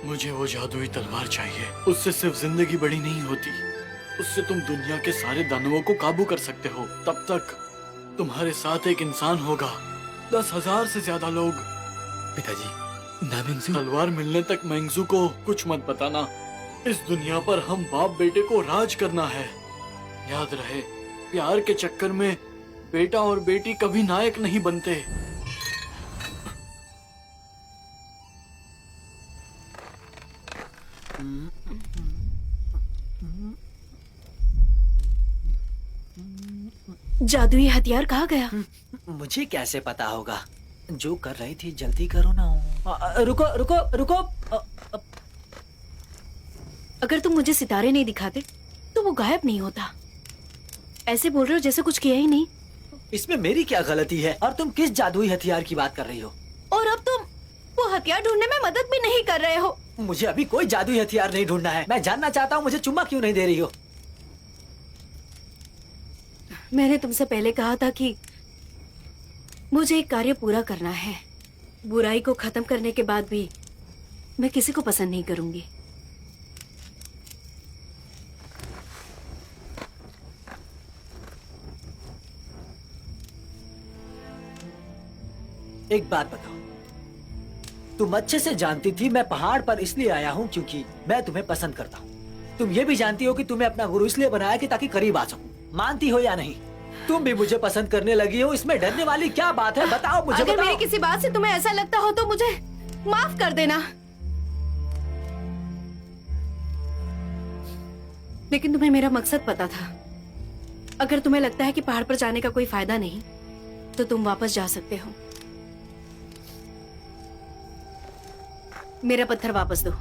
मुझे वो जादुई तलवार चाहिए। उससे सिर्फ जिंदगी बड़ी नहीं होती, उससे तुम दुनिया के सारे दानवों को काबू कर सकते हो। तब तक तुम्हारे साथ एक इंसान होगा, 10,000 से ज्यादा लोग। पिताजी, ना मेंगजू। तलवार मिलने तक मेंगजू को कुछ मत बताना। इस दुनिया पर हम बाप बेटे को राज करना है। याद रहे, प्यार के चक्कर में बेटा और बेटी कभी नायक नहीं बनते। जादुई हथियार कहाँ गया? मुझे कैसे पता होगा? जो कर रही थी जल्दी करो ना। रुको रुको रुको। अगर तुम मुझे सितारे नहीं दिखाते तो वो गायब नहीं होता। ऐसे बोल रहे हो जैसे कुछ किया ही नहीं। इसमें मेरी क्या गलती है? और तुम किस जादुई हथियार की बात कर रही हो? और अब तुम वो हथियार ढूंढने में मदद भी नहीं कर रहे हो। मुझे अभी कोई जादुई हथियार नहीं ढूंढना है। मैं जानना चाहता हूँ, मुझे चुम्मा क्यों नहीं दे रही हो? मैंने तुमसे पहले कहा था कि मुझे एक कार्य पूरा करना है। बुराई को खत्म करने के बाद भी मैं किसी को पसंद नहीं करूंगी। एक बात बताओ, तुम अच्छे से जानती थी मैं पहाड़ पर इसलिए आया हूँ क्योंकि मैं तुम्हें पसंद करता हूँ। तुम ये भी जानती हो कि तुम्हें अपना गुरु इसलिए बनाया कि ताकि करीब आ सकूं। मानती हो या नहीं? तुम भी मुझे पसंद करने लगी हो, इसमें डरने वाली क्या बात है? बताओ मुझे। अगर बताओ। मेरी किसी बात से तुम्हें ऐसा लगता हो तो मुझे माफ कर देना। लेकिन तुम्हें मेरा मकसद पता था। अगर तुम्हें लगता है कि पहाड़ पर जाने का कोई फायदा नहीं तो तुम वापस जा सकते हो। मेरा पत्थर वापस दो।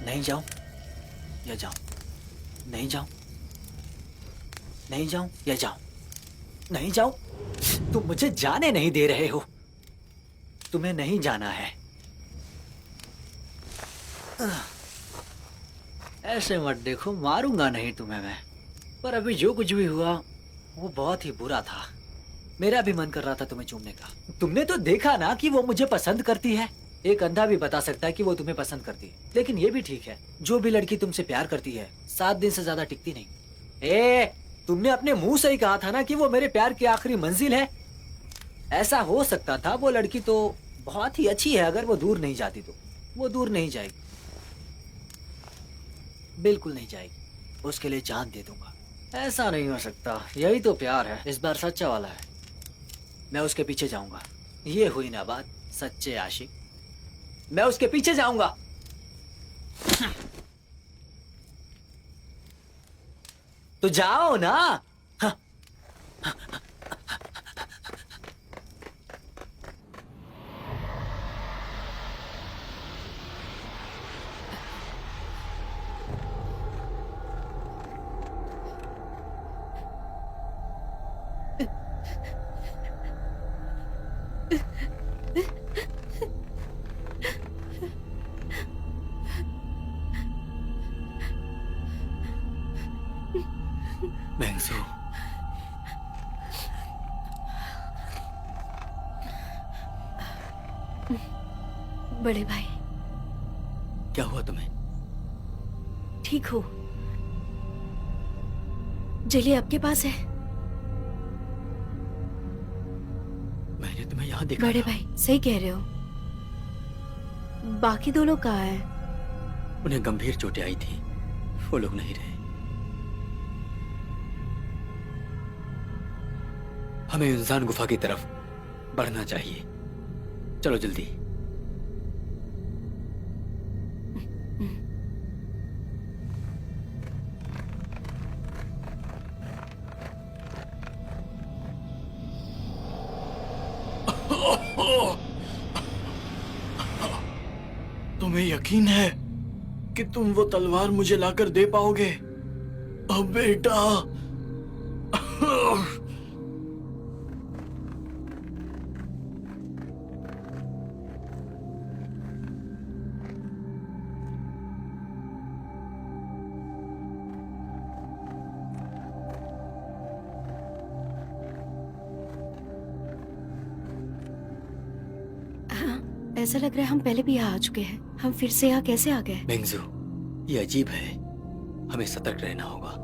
नहीं जाऊं या जाऊं? नहीं जाऊं, नहीं जाऊं या जाऊं? नहीं जाऊं? तुम मुझे जाने नहीं दे रहे हो। तुम्हें नहीं जाना है। ऐसे मत देखो, मारूंगा नहीं तुम्हें मैं। पर अभी जो कुछ भी हुआ वो बहुत ही बुरा था। मेरा भी मन कर रहा था तुम्हें चूमने का। तुमने तो देखा ना कि वो मुझे पसंद करती है। एक अंधा भी बता सकता है कि वो तुम्हें पसंद करती है। लेकिन ये भी ठीक है, जो भी लड़की तुमसे प्यार करती है 7 दिन से ज्यादा टिकती नहीं। तुमने अपने मुंह से ही कहा था ना कि वो मेरे प्यार की आखिरी मंजिल है। ऐसा हो सकता था। वो लड़की तो बहुत ही अच्छी है। अगर वो दूर नहीं जाती तो वो दूर नहीं जाएगी, बिल्कुल नहीं जाएगी। उसके लिए जान दे दूंगा। ऐसा नहीं हो सकता, यही तो प्यार है, इस बार सच्चा वाला है। मैं उसके पीछे जाऊंगा। ये हुई ना बात, सच्चे आशिक। मैं उसके पीछे जाऊंगा। तो जाओ ना। मैंगजू, बड़े भाई, क्या हुआ तुम्हें? ठीक हो? जेली आपके पास है? मैंने तुम्हें यहाँ देखा बड़े था। भाई सही कह रहे हो। बाकी दो लोग कहाँ हैं? उन्हें गंभीर चोटें आई थी, वो लोग नहीं रहे। हमें इंसान गुफा की तरफ बढ़ना चाहिए। चलो जल्दी। तुम्हें यकीन है कि तुम वो तलवार मुझे लाकर दे पाओगे? अब बेटा। ऐसा लग रहा है हम पहले भी यहाँ आ चुके हैं। हम फिर से यहाँ कैसे आ गए? मैंगजू, ये अजीब है, हमें सतर्क रहना होगा।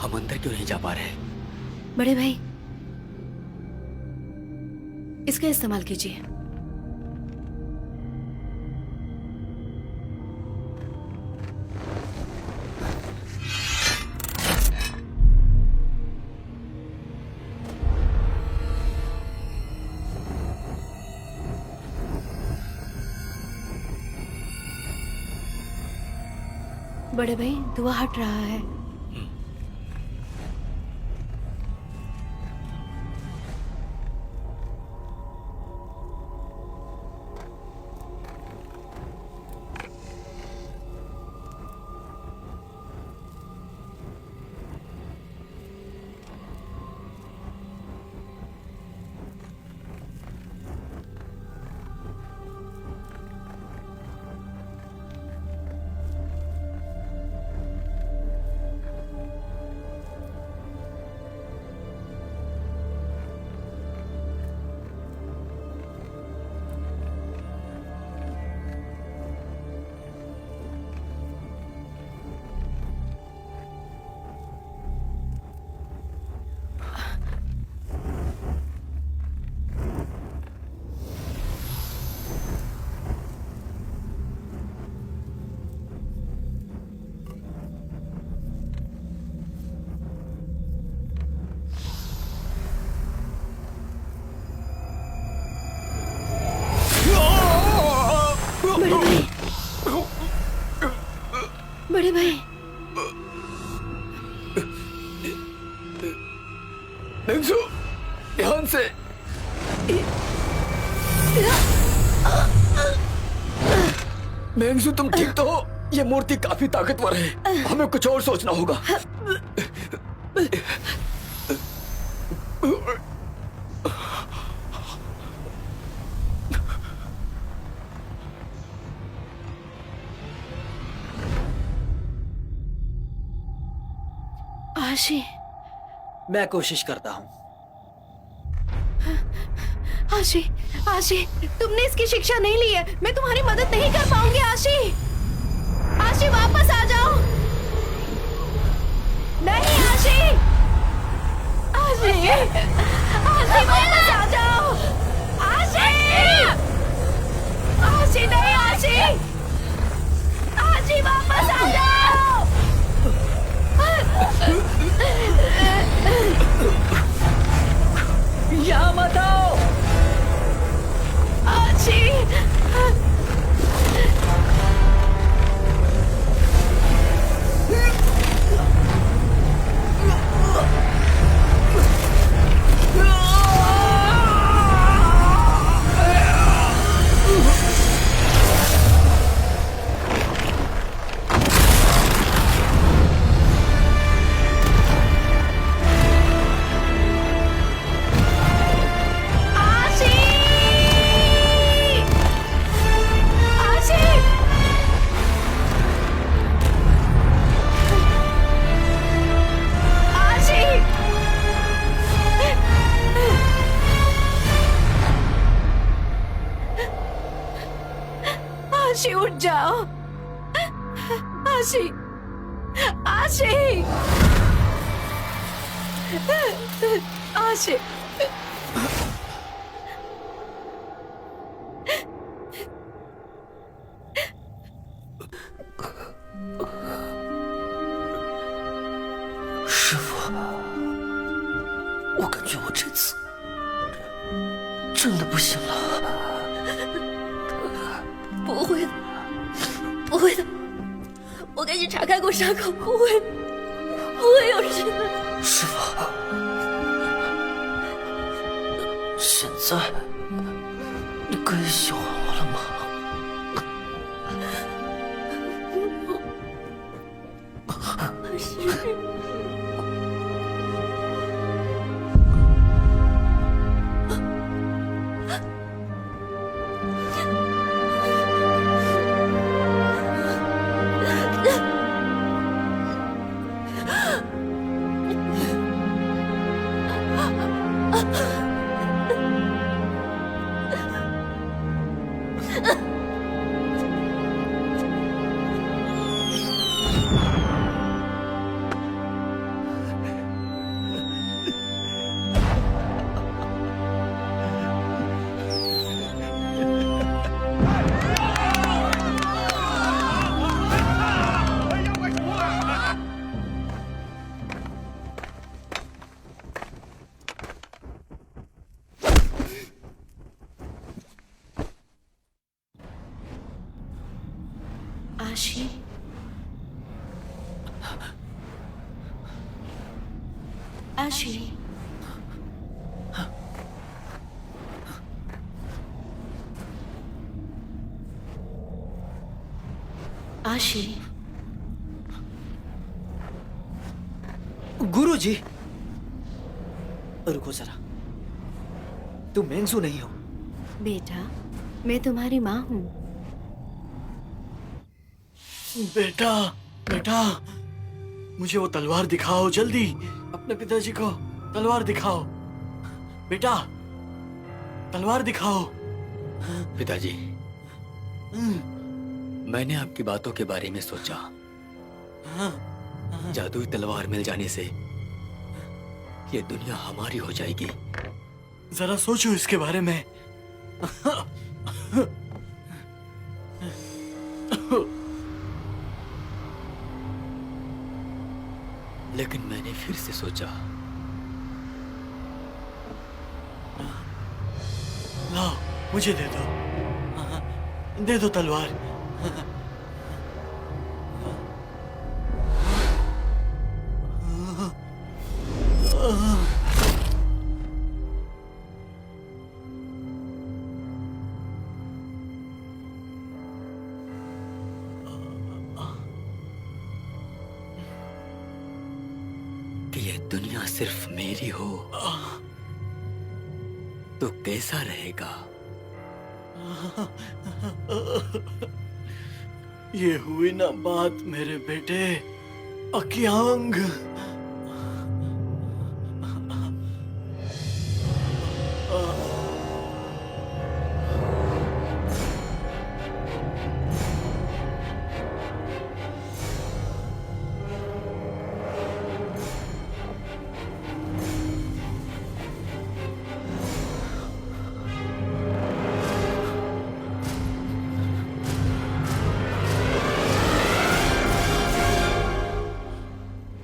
हम अंदर क्यों नहीं जा पा रहे? बड़े भाई, इसका इस्तेमाल कीजिए। बड़े भाई, धुआं हट रहा है। बड़े भाई, मैंगजू, ध्यान से। मैंगजू, तुम ठीक तो हो? ये मूर्ति काफी ताकतवर है, हमें कुछ और सोचना होगा। आशी, मैं कोशिश करता हूं। आशी, आशी, तुमने इसकी शिक्षा नहीं ली है। मैं तुम्हारी मदद नहीं कर पाऊंगी आशी। आशी वापस आ जाओ। नहीं आशी, आशी, आशी वापस आ जाओ। आशी, आशी नहीं आशी, आशी वापस आ जाओ। यहाँ मत आओ। आशी, आशी उठ जाओ। आशी, आशी, आशी,师傅，我感觉我这次真的不行了。不会的，不会的，我给你查开过伤口，不会有事的。师傅，现在你可以喜欢我了吗？आशी, आशी, आशी, गुरुजी, रुको जरा। तुम मेंगजू नहीं हो। बेटा, मैं तुम्हारी माँ हूँ। बेटा, बेटा, मुझे वो तलवार दिखाओ जल्दी। अपने पिताजी को तलवार दिखाओ। बेटा, तलवार दिखाओ। पिताजी, मैंने आपकी बातों के बारे में सोचा। जादुई तलवार मिल जाने से ये दुनिया हमारी हो जाएगी। जरा सोचो इसके बारे में। लेकिन मैंने फिर से सोचा, लाओ, मुझे दे दो तलवार। कि ये दुनिया सिर्फ मेरी हो तो कैसा रहेगा? ये हुई ना बात मेरे बेटे अकियांग।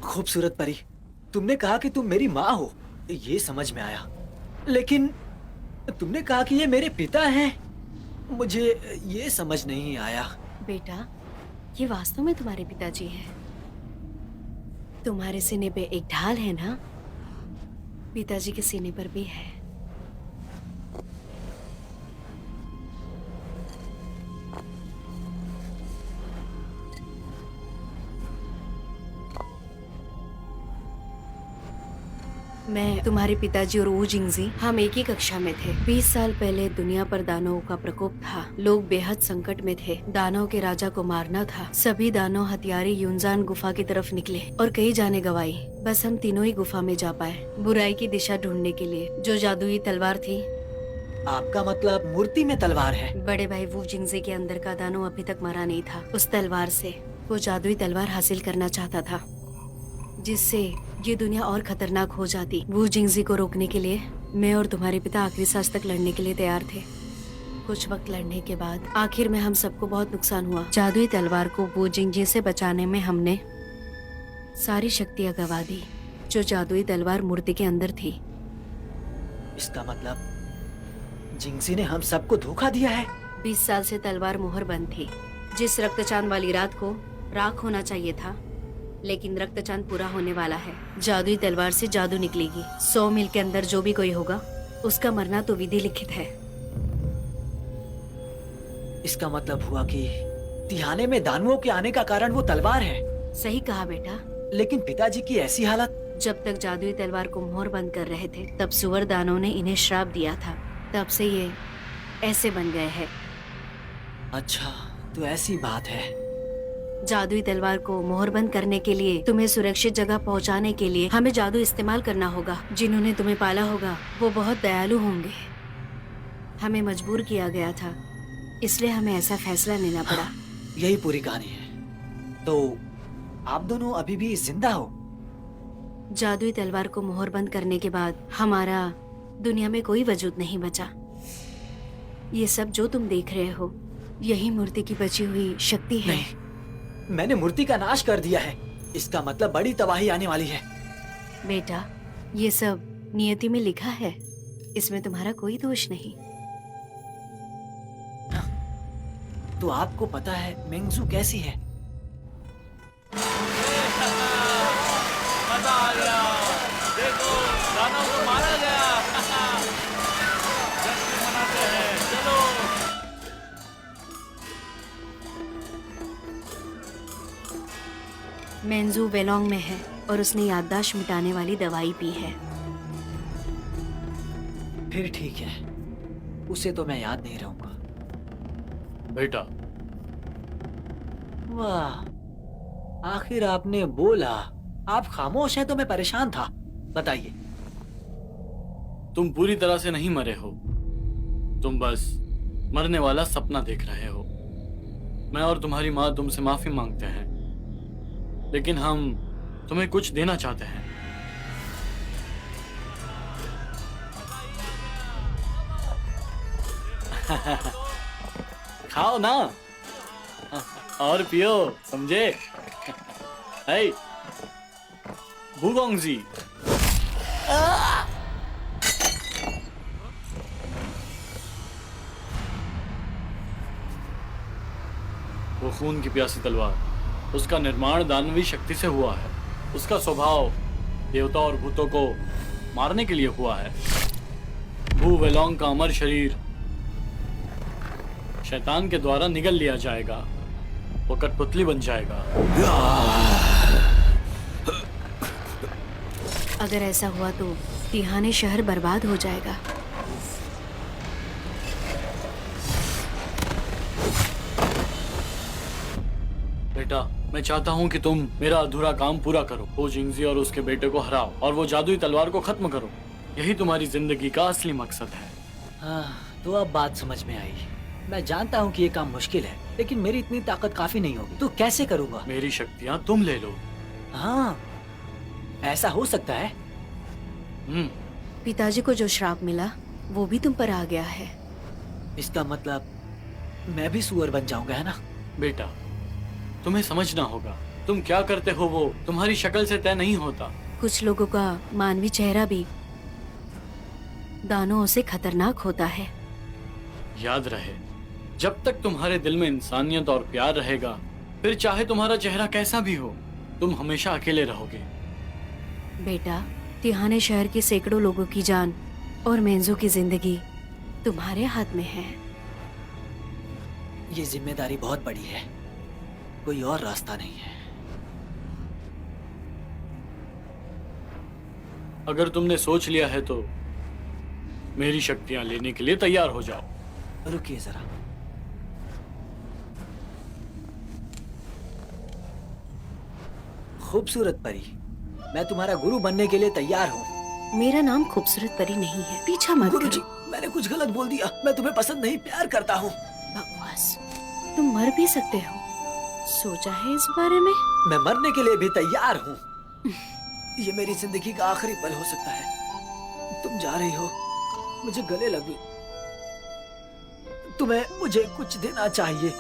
खूबसूरत परी, तुमने कहा कि तुम मेरी माँ हो, ये समझ में आया, लेकिन तुमने कहा कि ये मेरे पिता हैं, मुझे ये समझ नहीं आया। बेटा, ये वास्तव में तुम्हारे पिताजी हैं। तुम्हारे सीने पे एक ढाल है ना, पिताजी के सीने पर भी है। मैं, तुम्हारे पिताजी और वू जिंगजी हम एक ही कक्षा में थे। 20 साल पहले दुनिया पर दानवों का प्रकोप था। लोग बेहद संकट में थे। दानव के राजा को मारना था। सभी दानव हथियारी यूनजान गुफा की तरफ निकले और कई जाने गवाई। बस हम तीनों ही गुफा में जा पाए, बुराई की दिशा ढूंढने के लिए। जो जादुई तलवार थी। आपका मतलब मूर्ति में तलवार है? बड़े भाई वू जिंगजी के अंदर का दानव अभी तक मरा नहीं था। उस तलवार से वो जादुई तलवार हासिल करना चाहता था, जिससे ये दुनिया और खतरनाक हो जाती। वू जिंगजी को रोकने के लिए मैं और तुम्हारे पिता आखिरी सांस तक लड़ने के लिए तैयार थे। कुछ वक्त लड़ने के बाद आखिर में हम सबको बहुत नुकसान हुआ। जादुई तलवार को वू जिंगजी से बचाने में हमने सारी शक्तियां गवा दी, जो जादुई तलवार मूर्ति के अंदर थी। इसका मतलब जिंगजी ने हम सबको धोखा दिया है। 20 साल से तलवार मोहर बंद थी। जिस रक्तचांद वाली रात को राख होना चाहिए था, लेकिन रक्तचांद पूरा होने वाला है। जादुई तलवार से जादू निकलेगी। 100 मील के अंदर जो भी कोई होगा, उसका मरना तो विधि लिखित है। इसका मतलब हुआ कि तिहाने में दानवों के आने का कारण वो तलवार है। सही कहा बेटा। लेकिन पिताजी की ऐसी हालत। जब तक जादुई तलवार को मोहर बंद कर रहे थे, तब सुअर दानों ने इन्हें श्राप दिया था। तब से ये ऐसे बन गए हैं। अच्छा, तो ऐसी बात है। जादुई तलवार को मोहरबंद करने के लिए, तुम्हें सुरक्षित जगह पहुंचाने के लिए हमें जादू इस्तेमाल करना होगा। जिन्होंने तुम्हें पाला होगा वो बहुत दयालु होंगे। हमें मजबूर किया गया था, इसलिए हमें ऐसा फैसला लेना पड़ा। यही पूरी कहानी है। तो आप दोनों अभी भी जिंदा हो? जादुई तलवार को मोहरबंद करने के बाद हमारा दुनिया में कोई वजूद नहीं बचा। ये सब जो तुम देख रहे हो, यही मूर्ति की बची हुई शक्ति है। नहीं, मैंने मूर्ति का नाश कर दिया है। इसका मतलब बड़ी तबाही आने वाली है। बेटा, ये सब नियति में लिखा है, इसमें तुम्हारा कोई दोष नहीं। तो आपको पता है मेंगजू कैसी है? मजा आ गया। देखो, दानव को मारा गया। जश्न मनाते हैं, चलो। मेंजू वेलोंग में है और उसने याददाश्त मिटाने वाली दवाई पी है। फिर ठीक है, उसे तो मैं याद नहीं रहूंगा। बेटा, वाह, आखिर आपने बोला। आप खामोश हैं तो मैं परेशान था। बताइए। तुम पूरी तरह से नहीं मरे हो। तुम बस मरने वाला सपना देख रहे हो। मैं और तुम्हारी माँ तुमसे माफी मांगते हैं, लेकिन हम तुम्हें कुछ देना चाहते हैं। खाओ ना और पियो, समझे? हे, वूगोंगजी। वो खून की प्यासी तलवार, उसका निर्माण दानवी शक्ति से हुआ है। उसका स्वभाव देवता और भूतों को मारने के लिए हुआ है। वू वेलोंग का अमर शरीर शैतान के द्वारा निगल लिया जाएगा। वो कठपुतली बन जाएगा। अगर ऐसा हुआ तो तिहाने शहर बर्बाद हो जाएगा। बेटा, मैं चाहता हूँ कि तुम मेरा अधूरा काम पूरा करो। वो जिंगजी और उसके बेटे को हराओ और वो जादुई तलवार को खत्म करो। यही तुम्हारी जिंदगी का असली मकसद है। हाँ, तो अब बात समझ में आई। मैं जानता हूँ कि ये काम मुश्किल है, लेकिन मेरी इतनी ताकत काफी नहीं होगी। तो कैसे करूँगा? मेरी शक्तियाँ तुम ले लो। हाँ, ऐसा हो सकता है। पिताजी को जो श्राप मिला वो भी तुम पर आ गया है। इसका मतलब मैं भी सुअर बन जाऊंगा, है ना? बेटा, तुम्हें समझना होगा, तुम क्या करते हो वो तुम्हारी शक्ल से तय नहीं होता। कुछ लोगों का मानवी चेहरा भी दानों से खतरनाक होता है। याद रहे, जब तक तुम्हारे दिल में इंसानियत और प्यार रहेगा, फिर चाहे तुम्हारा चेहरा कैसा भी हो, तुम हमेशा अकेले रहोगे। बेटा, तिहाने शहर के सैकड़ों लोगों की जान और मेंजो की जिंदगी तुम्हारे हाथ में है। ये जिम्मेदारी बहुत बड़ी है, कोई और रास्ता नहीं है। अगर तुमने सोच लिया है तो मेरी शक्तियां लेने के लिए तैयार हो जाओ। रुकिए जरा। खूबसूरत परी, मैं तुम्हारा गुरु बनने के लिए तैयार हूँ। मेरा नाम खूबसूरत परी नहीं है, पीछा मत गुरुजी, करो। मैंने कुछ गलत बोल दिया। मैं तुम्हें पसंद नहीं, प्यार करता हूँ। बकवास, तुम मर भी सकते हो। सोचा है इस बारे में? मैं मरने के लिए भी तैयार हूँ। ये मेरी जिंदगी का आखिरी पल हो सकता है। तुम जा रही हो, मुझे गले लगी। तुम्हें मुझे कुछ देना चाहिए।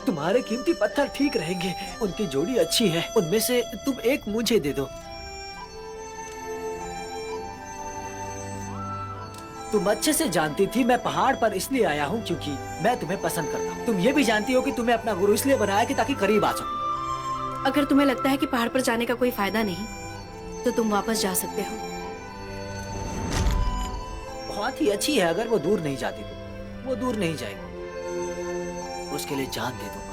तुम्हारे कीमती पत्थर ठीक रहेंगे, उनकी जोड़ी अच्छी है। उनमें से तुम एक मुझे दे दो। तुम अच्छे से जानती थी मैं पहाड़ पर इसलिए आया हूँ क्योंकि मैं तुम्हें पसंद करता हूँ। तुम ये भी जानती हो कि तुम्हें अपना गुरु इसलिए बनाया कि ताकि करीब आ सकूं। अगर तुम्हें लगता है कि पहाड़ पर जाने का कोई फायदा नहीं, तो तुम वापस जा सकते हो। बहुत ही अच्छी है। अगर वो दूर नहीं जाती तो वो दूर नहीं जाएगी। उसके लिए जान दे दूंगा।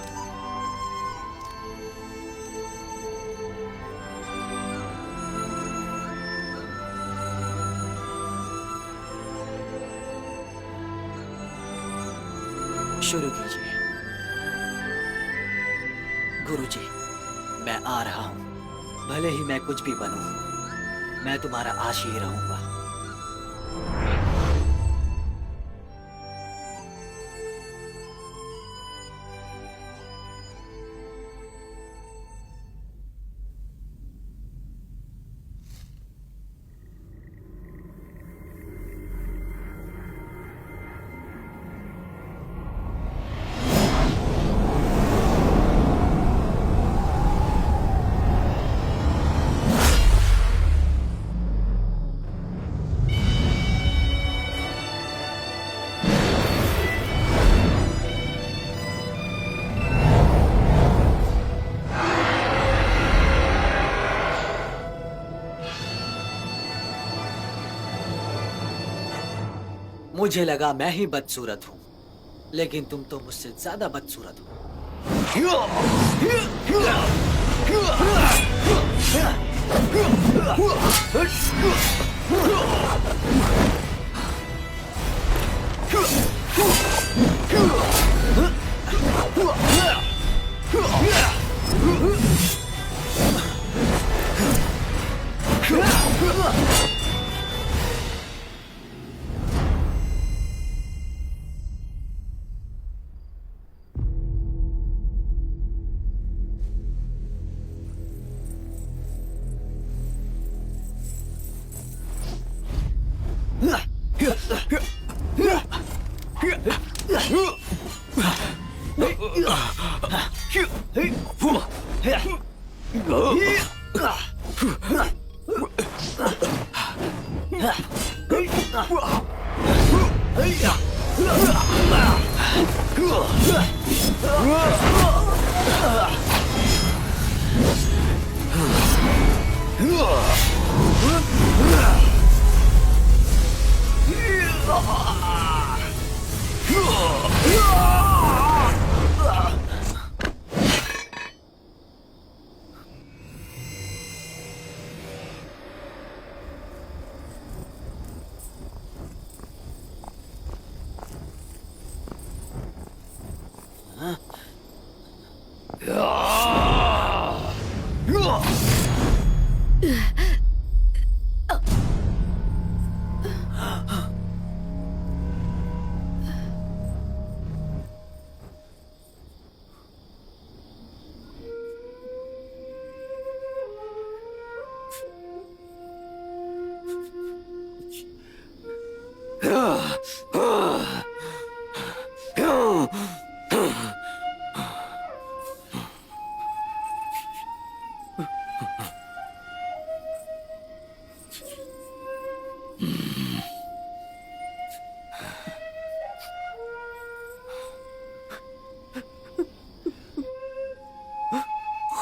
शुरू कीजिए। गुरुजी, मैं आ रहा हूं। भले ही मैं कुछ भी बनूं, मैं तुम्हारा आशीर्वाद रहूंगा। मुझे लगा मैं ही बदसूरत हूँ, लेकिन तुम तो मुझसे ज्यादा बदसूरत हो।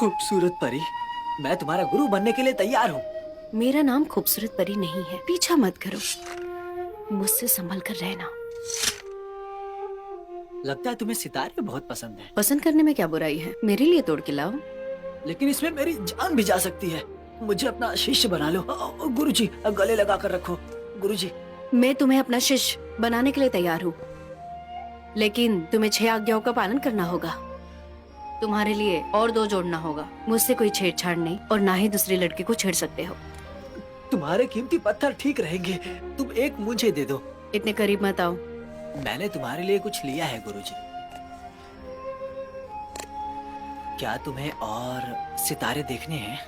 खूबसूरत परी, मैं तुम्हारा गुरु बनने के लिए तैयार हूँ। मेरा नाम खूबसूरत परी नहीं है, पीछा मत करो, मुझसे संभल कर रहना। लगता है तुम्हें सितारे बहुत पसंद है। पसंद करने में क्या बुराई है, मेरे लिए तोड़ के लाओ। लेकिन इसमें मेरी जान भी जा सकती है। मुझे अपना शिष्य बना लो। गुरुजी, गले लगा कर रखो। गुरुजी, मैं तुम्हें अपना शिष्य बनाने के लिए तैयार हूँ, लेकिन तुम्हें 6 आज्ञाओं का पालन करना होगा। तुम्हारे लिए और 2 जोड़ना होगा। मुझसे कोई छेड़छाड़ नहीं और ना ही दूसरी लड़की को छेड़ सकते हो। तुम्हारे कीमती पत्थर ठीक रहेंगे, तुम एक मुझे दे दो। इतने करीब मत आओ। मैंने तुम्हारे लिए कुछ लिया है गुरुजी। क्या तुम्हें और सितारे देखने हैं?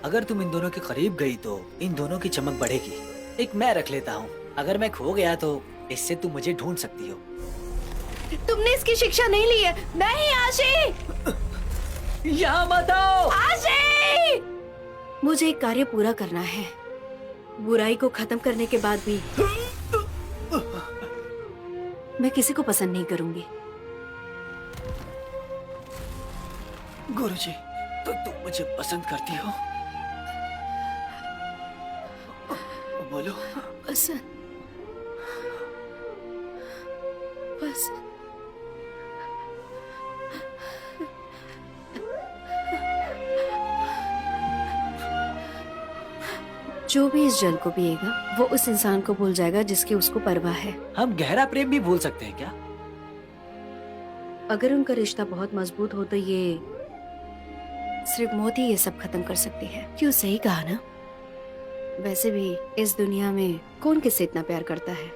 अगर तुम इन दोनों के करीब गई तो इन दोनों की चमक बढ़ेगी। एक मैं रख लेता हूँ, अगर मैं खो गया तो इससे तुम मुझे ढूंढ सकती हो। तुमने इसकी शिक्षा नहीं ली है। नहीं आशी, यहाँ मत आओ। आशी! मुझे एक कार्य पूरा करना है। बुराई को खत्म करने के बाद भी मैं किसी को पसंद नहीं करूंगी। गुरुजी, तो तुम मुझे पसंद करती हो? बोलो। पसंद, पसंद। जो भी इस जल को पिएगा वो उस इंसान को भूल जाएगा जिसकी उसको परवाह है। हम गहरा प्रेम भी भूल सकते हैं क्या? अगर उनका रिश्ता बहुत मजबूत हो तो ये सिर्फ मौत ही ये सब खत्म कर सकती है। क्यों, सही कहा ना? वैसे भी इस दुनिया में कौन किससे इतना प्यार करता है?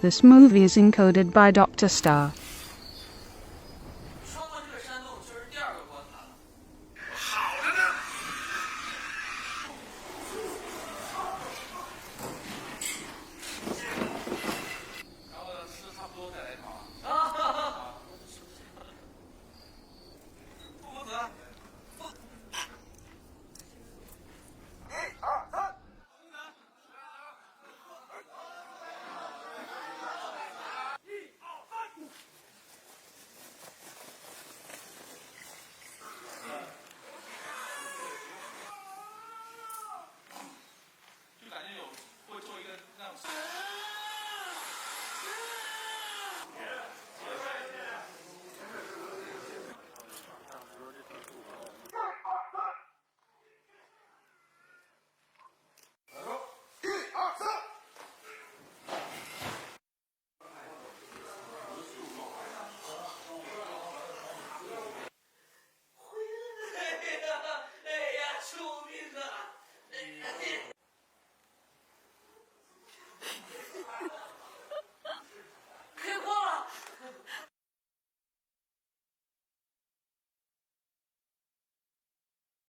This movie is encoded by Dr. Star.